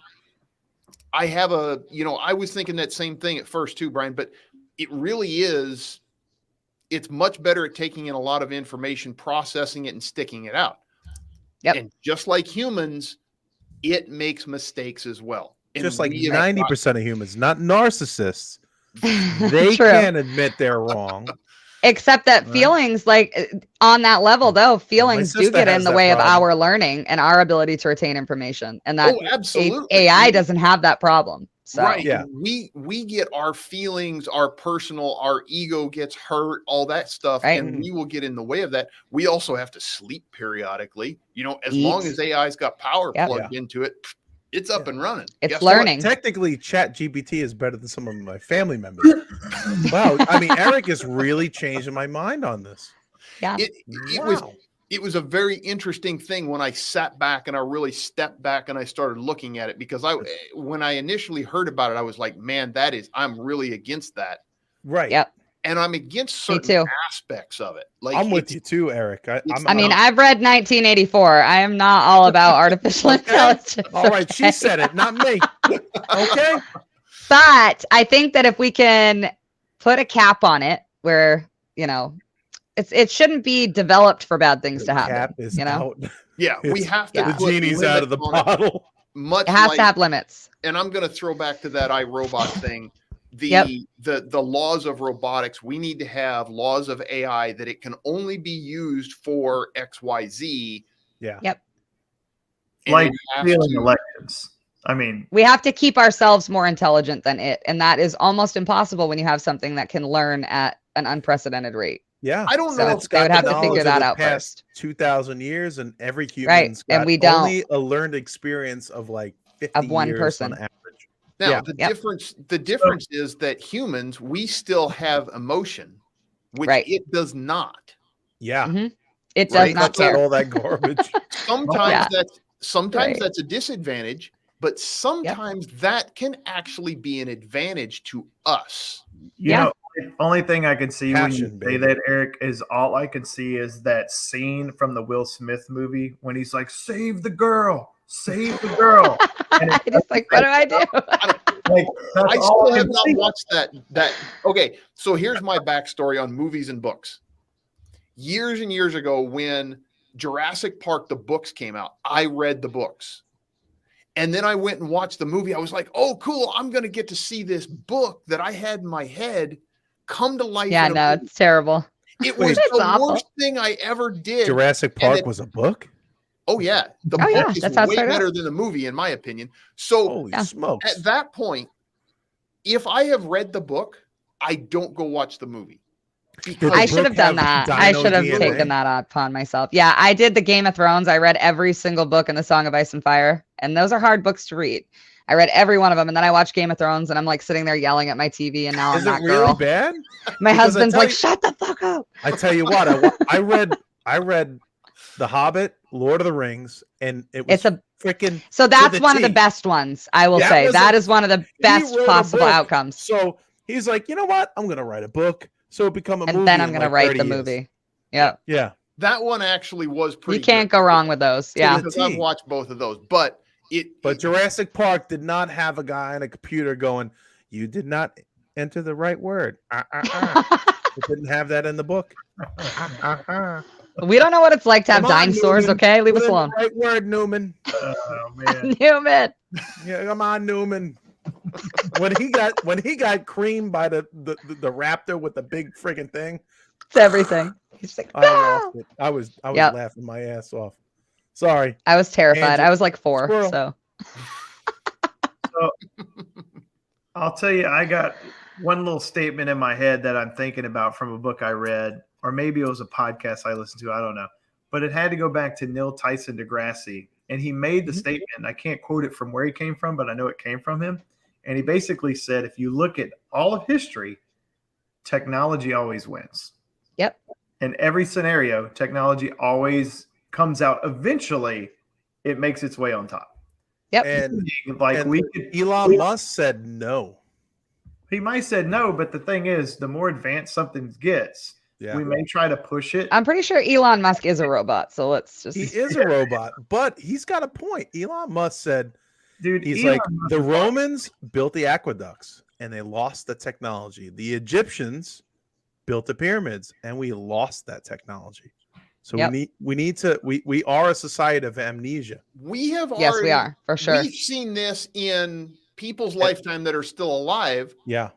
Speaker 3: have I was thinking that same thing at first too, Brian, but it really is, it's much better at taking in a lot of information, processing it, and sticking it out.
Speaker 4: Yep.
Speaker 3: And just like humans, it makes mistakes as well. And
Speaker 2: Just like
Speaker 3: we have
Speaker 2: 90% of humans, not narcissists. They
Speaker 4: True.
Speaker 2: can't admit they're wrong.
Speaker 4: Except that
Speaker 2: Right.
Speaker 4: feelings, like on that level, though, feelings do
Speaker 2: sister
Speaker 4: get in
Speaker 2: has
Speaker 4: the
Speaker 2: that
Speaker 4: way of
Speaker 2: problem.
Speaker 4: our learning and our ability to retain information. And that
Speaker 3: absolutely.
Speaker 4: AI doesn't have that problem. So.
Speaker 3: Right.
Speaker 2: Yeah.
Speaker 3: We get our feelings, our personal, our ego gets hurt, all that stuff.
Speaker 4: Right.
Speaker 3: And we will get in the way of that. We also have to sleep periodically. As
Speaker 4: Eat.
Speaker 3: long as AI's got power
Speaker 4: Yep.
Speaker 3: plugged into it, it's up and running.
Speaker 4: It's
Speaker 3: Guess what?
Speaker 4: learning.
Speaker 2: Technically, Chat GPT is better than some of my family members. Wow. I mean, Eric is really changing my mind on this.
Speaker 4: Yeah.
Speaker 3: It was a very interesting thing when I sat back and I really stepped back and I started looking at it, because when I initially heard about it, I was like, man, I'm really against that.
Speaker 2: Right.
Speaker 4: Yep.
Speaker 3: And I'm against certain
Speaker 4: too.
Speaker 3: aspects of it. Like
Speaker 2: I'm with you too, Eric.
Speaker 4: I mean, I've read 1984. I am not all about artificial intelligence.
Speaker 2: All right. She said it, not me. Okay.
Speaker 4: But I think that if we can put a cap on it where, it shouldn't be developed for bad things to happen.
Speaker 2: Cap is
Speaker 4: out.
Speaker 3: Yeah, we have to.
Speaker 2: The
Speaker 3: put
Speaker 2: genie's out of the
Speaker 3: limits on it.
Speaker 2: bottle.
Speaker 3: Much
Speaker 4: It has
Speaker 3: like,
Speaker 4: to have limits.
Speaker 3: and I'm going to throw back to that iRobot thing. The laws of robotics, we need to have laws of AI that it can only be used for XYZ.
Speaker 2: Yeah.
Speaker 4: Yep.
Speaker 3: And
Speaker 1: Like
Speaker 3: we have
Speaker 1: stealing
Speaker 3: to-
Speaker 1: elections. I mean,
Speaker 4: We have to keep ourselves more intelligent than it. And that is almost impossible when you have something that can learn at an unprecedented rate.
Speaker 2: Yeah.
Speaker 3: I don't
Speaker 4: So
Speaker 3: know
Speaker 4: it's-
Speaker 3: if
Speaker 4: they would
Speaker 2: got
Speaker 4: have
Speaker 2: the
Speaker 4: to figure
Speaker 2: knowledge of
Speaker 4: that
Speaker 2: the
Speaker 4: out
Speaker 2: past
Speaker 4: first.
Speaker 2: 2,000 years, and every
Speaker 4: Right,
Speaker 2: human's
Speaker 4: and
Speaker 2: got
Speaker 4: we don't.
Speaker 2: only a learned experience of like 50
Speaker 4: Of one
Speaker 2: years
Speaker 4: person.
Speaker 2: on average.
Speaker 3: Now,
Speaker 2: Yeah.
Speaker 3: the difference is that humans, we still have emotion, which
Speaker 4: Right.
Speaker 3: it does not.
Speaker 2: Yeah.
Speaker 4: Mhm. It does
Speaker 3: Right.
Speaker 4: not
Speaker 2: Cuts out
Speaker 4: care.
Speaker 2: all that garbage.
Speaker 3: Sometimes
Speaker 4: Yeah.
Speaker 3: sometimes
Speaker 4: Right.
Speaker 3: that's a disadvantage, but sometimes that can actually be an advantage to us.
Speaker 1: you
Speaker 4: Yeah.
Speaker 1: know, the only thing I can see when you
Speaker 2: Passion,
Speaker 1: say
Speaker 2: baby.
Speaker 1: that, Eric, is all I can see is that scene from the Will Smith movie when he's like, "Save the girl, save the girl." And
Speaker 4: I just like, what do I do?
Speaker 1: like, that's
Speaker 3: I
Speaker 1: all
Speaker 3: still
Speaker 1: I
Speaker 3: have
Speaker 1: can
Speaker 3: not
Speaker 1: see.
Speaker 3: watched that. Okay, so here's my backstory on movies and books. Years and years ago, when Jurassic Park, the books came out, I read the books. And then I went and watched the movie. I was like, oh, cool. I'm going to get to see this book that I had in my head come to life.
Speaker 4: Yeah,
Speaker 3: in a
Speaker 4: no,
Speaker 3: movie.
Speaker 4: it's terrible.
Speaker 3: It was
Speaker 4: It's
Speaker 3: the
Speaker 4: awful.
Speaker 3: worst thing I ever did.
Speaker 2: Jurassic Park
Speaker 3: it-
Speaker 2: was a book?
Speaker 3: Oh, yeah. The
Speaker 4: Oh,
Speaker 3: book
Speaker 4: yeah,
Speaker 3: is
Speaker 4: that's how it
Speaker 3: way
Speaker 4: started
Speaker 3: better
Speaker 4: out.
Speaker 3: than the movie, in my opinion. So
Speaker 2: Holy
Speaker 4: Yeah.
Speaker 2: smokes.
Speaker 3: at that point, if I have read the book, I don't go watch the movie.
Speaker 2: Did
Speaker 4: I
Speaker 2: the
Speaker 4: should
Speaker 2: book
Speaker 4: have done
Speaker 2: have
Speaker 4: that. I
Speaker 2: dino
Speaker 4: should have
Speaker 2: DNA?
Speaker 4: taken that upon myself. Yeah, I did the Game of Thrones. I read every single book in the Song of Ice and Fire, and those are hard books to read. I read every one of them, and then I watched Game of Thrones, and I'm like sitting there yelling at my TV, and now
Speaker 2: Is
Speaker 4: I'm
Speaker 2: it
Speaker 4: that
Speaker 2: really
Speaker 4: girl.
Speaker 2: bad?
Speaker 4: My
Speaker 2: Because I
Speaker 4: husband's
Speaker 2: tell
Speaker 4: like,
Speaker 2: you-
Speaker 4: "Shut the fuck up."
Speaker 2: I tell you what, I read The Hobbit, Lord of the Rings, and it was
Speaker 4: It's a
Speaker 2: freaking.
Speaker 4: so that's
Speaker 2: the
Speaker 4: one of the
Speaker 2: T.
Speaker 4: best ones. I will
Speaker 2: That
Speaker 4: say
Speaker 2: was
Speaker 4: that
Speaker 2: a-
Speaker 4: is one of the
Speaker 2: He
Speaker 4: best
Speaker 2: wrote a
Speaker 4: possible
Speaker 2: book.
Speaker 4: outcomes.
Speaker 2: So he's like, you know what? I'm gonna write a book, so it become a movie.
Speaker 4: And then I'm
Speaker 2: in
Speaker 4: gonna
Speaker 2: like
Speaker 4: write
Speaker 2: 30
Speaker 4: the
Speaker 2: years.
Speaker 4: movie. Yeah.
Speaker 2: Yeah,
Speaker 3: That one actually was pretty.
Speaker 4: You can't
Speaker 3: good.
Speaker 4: go wrong with those. Yeah.
Speaker 3: Because I've watched both of those, but
Speaker 2: Jurassic Park did not have a guy on a computer going, "You did not enter the right word." It didn't have that in the book.
Speaker 4: We don't know what it's like to have
Speaker 2: Come on,
Speaker 4: dinosaurs.
Speaker 2: Newman.
Speaker 4: Okay, leave
Speaker 2: Put
Speaker 4: us
Speaker 2: in the
Speaker 4: alone.
Speaker 2: right word, Newman.
Speaker 1: Oh man.
Speaker 4: Newman.
Speaker 2: Yeah, come on, Newman. When he got creamed by the raptor with the big friggin' thing,
Speaker 4: It's everything. He's like,
Speaker 2: I
Speaker 4: no.
Speaker 2: lost it. I was
Speaker 4: Yep.
Speaker 2: laughing my ass off. Sorry.
Speaker 4: I was terrified.
Speaker 2: Andrew,
Speaker 4: I was like 4.
Speaker 2: squirrel.
Speaker 4: So
Speaker 1: So I'll tell you, I got one little statement in my head that I'm thinking about from a book I read, or maybe it was a podcast I listened to. I don't know. But it had to go back to Neil Tyson deGrasse. And he made the statement, and I can't quote it from where he came from, but I know it came from him. And he basically said, if you look at all of history, technology always wins.
Speaker 4: Yep.
Speaker 1: In every scenario, technology always comes out. Eventually, it makes its way on top.
Speaker 4: Yep.
Speaker 2: And
Speaker 1: Like
Speaker 2: and
Speaker 1: we
Speaker 2: Elon Musk said no.
Speaker 1: he might have said no, but the thing is, the more advanced something gets,
Speaker 2: Yeah.
Speaker 1: we may try to push it.
Speaker 4: I'm pretty sure Elon Musk is a robot. So let's just.
Speaker 2: He is a robot, but he's got a point. Elon Musk said,
Speaker 1: Dude,
Speaker 2: he's
Speaker 1: Elon
Speaker 2: like,
Speaker 1: Musk
Speaker 2: the
Speaker 1: is
Speaker 2: Romans built the aqueducts and they lost the technology. The Egyptians built the pyramids and we lost that technology. So
Speaker 4: Yep.
Speaker 2: we are a society of amnesia.
Speaker 3: we have
Speaker 4: Yes,
Speaker 3: already,
Speaker 4: we are for sure.
Speaker 3: We've seen this in people's lifetime that are still alive.
Speaker 2: Yeah.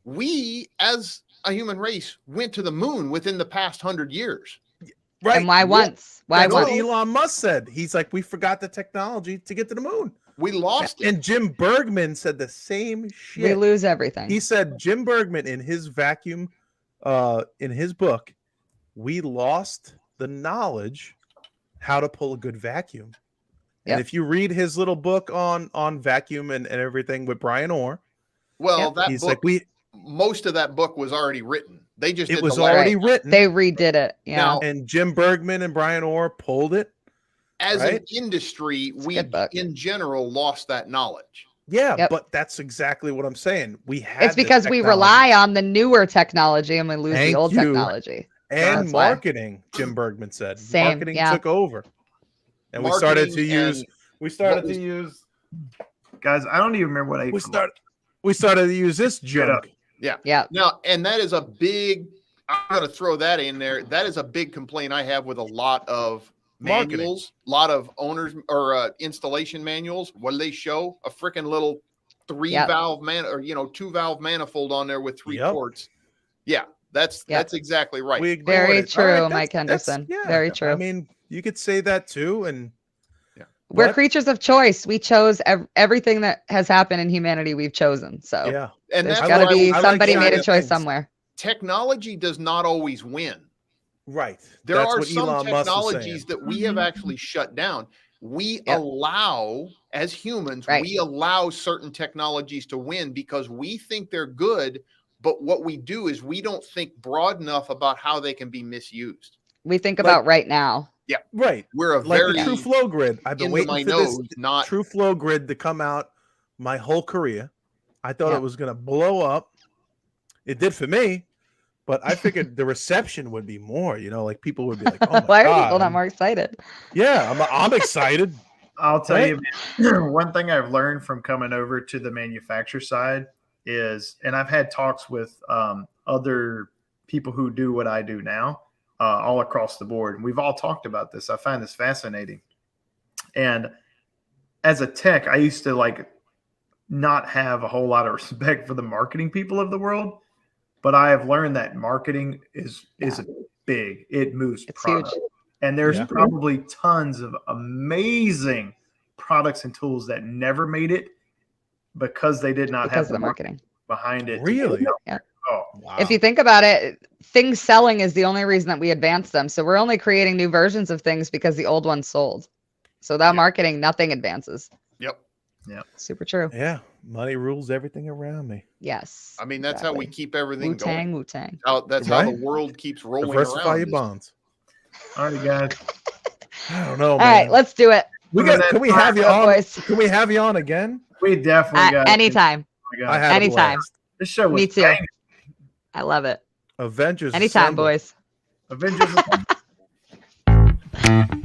Speaker 3: We, as a human race, went to the moon within the past 100 years.
Speaker 2: Right.
Speaker 4: And why once? Why
Speaker 2: That's what
Speaker 4: once?
Speaker 2: Elon Musk said. He's like, we forgot the technology to get to the moon.
Speaker 3: We lost it.
Speaker 2: And Jim Bergman said the same
Speaker 4: We
Speaker 2: shit.
Speaker 4: lose everything.
Speaker 2: He said, Jim Bergman in his vacuum, in his book, we lost the knowledge how to pull a good vacuum. And
Speaker 4: Yep.
Speaker 2: if you read his little book on vacuum and everything with Brian Orr,
Speaker 3: Well,
Speaker 4: Yep.
Speaker 3: that
Speaker 2: he's
Speaker 3: book,
Speaker 2: like,
Speaker 3: most of that book was already written. They just
Speaker 2: it
Speaker 3: did
Speaker 2: was
Speaker 3: the last.
Speaker 2: already
Speaker 4: Right.
Speaker 2: written.
Speaker 4: They redid it. Yeah.
Speaker 3: Now,
Speaker 2: And Jim Bergman and Brian Orr pulled it.
Speaker 3: as an
Speaker 2: right?
Speaker 3: industry,
Speaker 4: a
Speaker 3: we
Speaker 4: good book.
Speaker 3: in general lost that knowledge.
Speaker 2: Yeah,
Speaker 4: Yep.
Speaker 2: but that's exactly what I'm saying. We had
Speaker 4: It's
Speaker 2: the
Speaker 4: because we
Speaker 2: technology.
Speaker 4: rely on the newer technology and we lose
Speaker 2: Thank
Speaker 4: the old
Speaker 2: you.
Speaker 4: technology.
Speaker 2: And
Speaker 4: That's why.
Speaker 2: marketing, Jim Bergman said.
Speaker 4: Same,
Speaker 2: Marketing
Speaker 4: yeah.
Speaker 2: took over. And we started to
Speaker 3: Marketing
Speaker 2: use
Speaker 3: and
Speaker 2: we started
Speaker 3: what
Speaker 2: to use
Speaker 1: guys, I don't even remember what I ate
Speaker 2: we
Speaker 1: for
Speaker 2: started to use this
Speaker 1: Shut up.
Speaker 2: junk.
Speaker 4: Yeah.
Speaker 3: Now, and that is a big, I'm going to throw that in there. That is a big complaint I have with a lot of
Speaker 2: Marketing.
Speaker 3: manuals, a lot of owners or installation manuals. What do they show? A freaking little 3-valve or 2-valve manifold on there with 3
Speaker 2: Yep.
Speaker 3: ports. Yeah, that's exactly right.
Speaker 2: We ignored
Speaker 4: Very
Speaker 2: it. All right,
Speaker 4: true,
Speaker 2: that's-
Speaker 4: Mike Henderson. Very true.
Speaker 2: I mean, you could say that too. And
Speaker 4: We're
Speaker 2: but-
Speaker 4: creatures of choice. We chose everything that has happened in humanity. We've chosen. So
Speaker 2: yeah.
Speaker 3: and
Speaker 4: there's
Speaker 3: that's
Speaker 4: got to
Speaker 3: why
Speaker 4: be
Speaker 2: I like
Speaker 4: somebody
Speaker 2: China
Speaker 4: made a choice
Speaker 2: things.
Speaker 4: somewhere.
Speaker 3: technology does not always win.
Speaker 2: Right.
Speaker 3: There
Speaker 2: That's
Speaker 3: are
Speaker 2: what
Speaker 3: some
Speaker 2: Elon Musk was
Speaker 3: technologies
Speaker 2: saying.
Speaker 3: that we have actually shut down. We
Speaker 4: Yep.
Speaker 3: allow, as humans,
Speaker 4: Right.
Speaker 3: we allow certain technologies to win because we think they're good. But what we do is we don't think broad enough about how they can be misused.
Speaker 4: We think
Speaker 2: Like-
Speaker 4: about right now.
Speaker 2: Right.
Speaker 3: We're a
Speaker 2: Like
Speaker 3: very
Speaker 2: the True Flow Grid. I've been
Speaker 3: into
Speaker 2: waiting
Speaker 3: my
Speaker 2: for this
Speaker 3: nose, not
Speaker 2: True Flow Grid to come out my whole career. I thought
Speaker 4: Yeah.
Speaker 2: it was going to blow up. It did for me, but I figured the reception would be more, like people would be like, oh my
Speaker 4: Why are
Speaker 2: God.
Speaker 4: people not more excited?
Speaker 2: Yeah, I'm excited.
Speaker 1: I'll tell
Speaker 2: Right?
Speaker 1: you, man, one thing I've learned from coming over to the manufacturer side is, and I've had talks with other people who do what I do now, all across the board. And we've all talked about this. I find this fascinating. And as a tech, I used to not have a whole lot of respect for the marketing people of the world, but I have learned that marketing is big. It moves
Speaker 4: It's
Speaker 1: product.
Speaker 4: huge.
Speaker 1: And there's
Speaker 2: Yeah.
Speaker 1: probably tons of amazing products and tools that never made it because they did not
Speaker 4: Because
Speaker 1: have
Speaker 4: of the marketing.
Speaker 1: behind it.
Speaker 2: Really?
Speaker 4: Yeah.
Speaker 1: Oh,
Speaker 2: Wow.
Speaker 4: If you think about it, things selling is the only reason that we advance them. So we're only creating new versions of things because the old ones sold. So without marketing, nothing advances.
Speaker 3: Yep.
Speaker 4: Super true.
Speaker 2: Yeah, money rules everything around me.
Speaker 4: Yes.
Speaker 3: I mean, that's how we keep everything
Speaker 4: Wu-Tang,
Speaker 3: going.
Speaker 4: Wu-Tang.
Speaker 3: That's how the
Speaker 2: Right.
Speaker 3: world keeps rolling
Speaker 2: Diversify
Speaker 3: around.
Speaker 2: your bonds.
Speaker 1: all right, guys.
Speaker 2: I don't know,
Speaker 4: All
Speaker 2: man.
Speaker 4: right, let's do it.
Speaker 2: Can we have you
Speaker 4: Go,
Speaker 2: on?
Speaker 4: boys.
Speaker 2: Can we have you on again?
Speaker 1: We definitely got
Speaker 4: Anytime.
Speaker 1: Oh my
Speaker 2: I
Speaker 1: God.
Speaker 2: had
Speaker 4: Anytime.
Speaker 2: a blast.
Speaker 1: This show was
Speaker 4: Me too.
Speaker 1: banging.
Speaker 4: I love it.
Speaker 2: Avengers.
Speaker 4: Anytime,
Speaker 2: Assemble.
Speaker 4: boys.
Speaker 1: Avengers. Bye.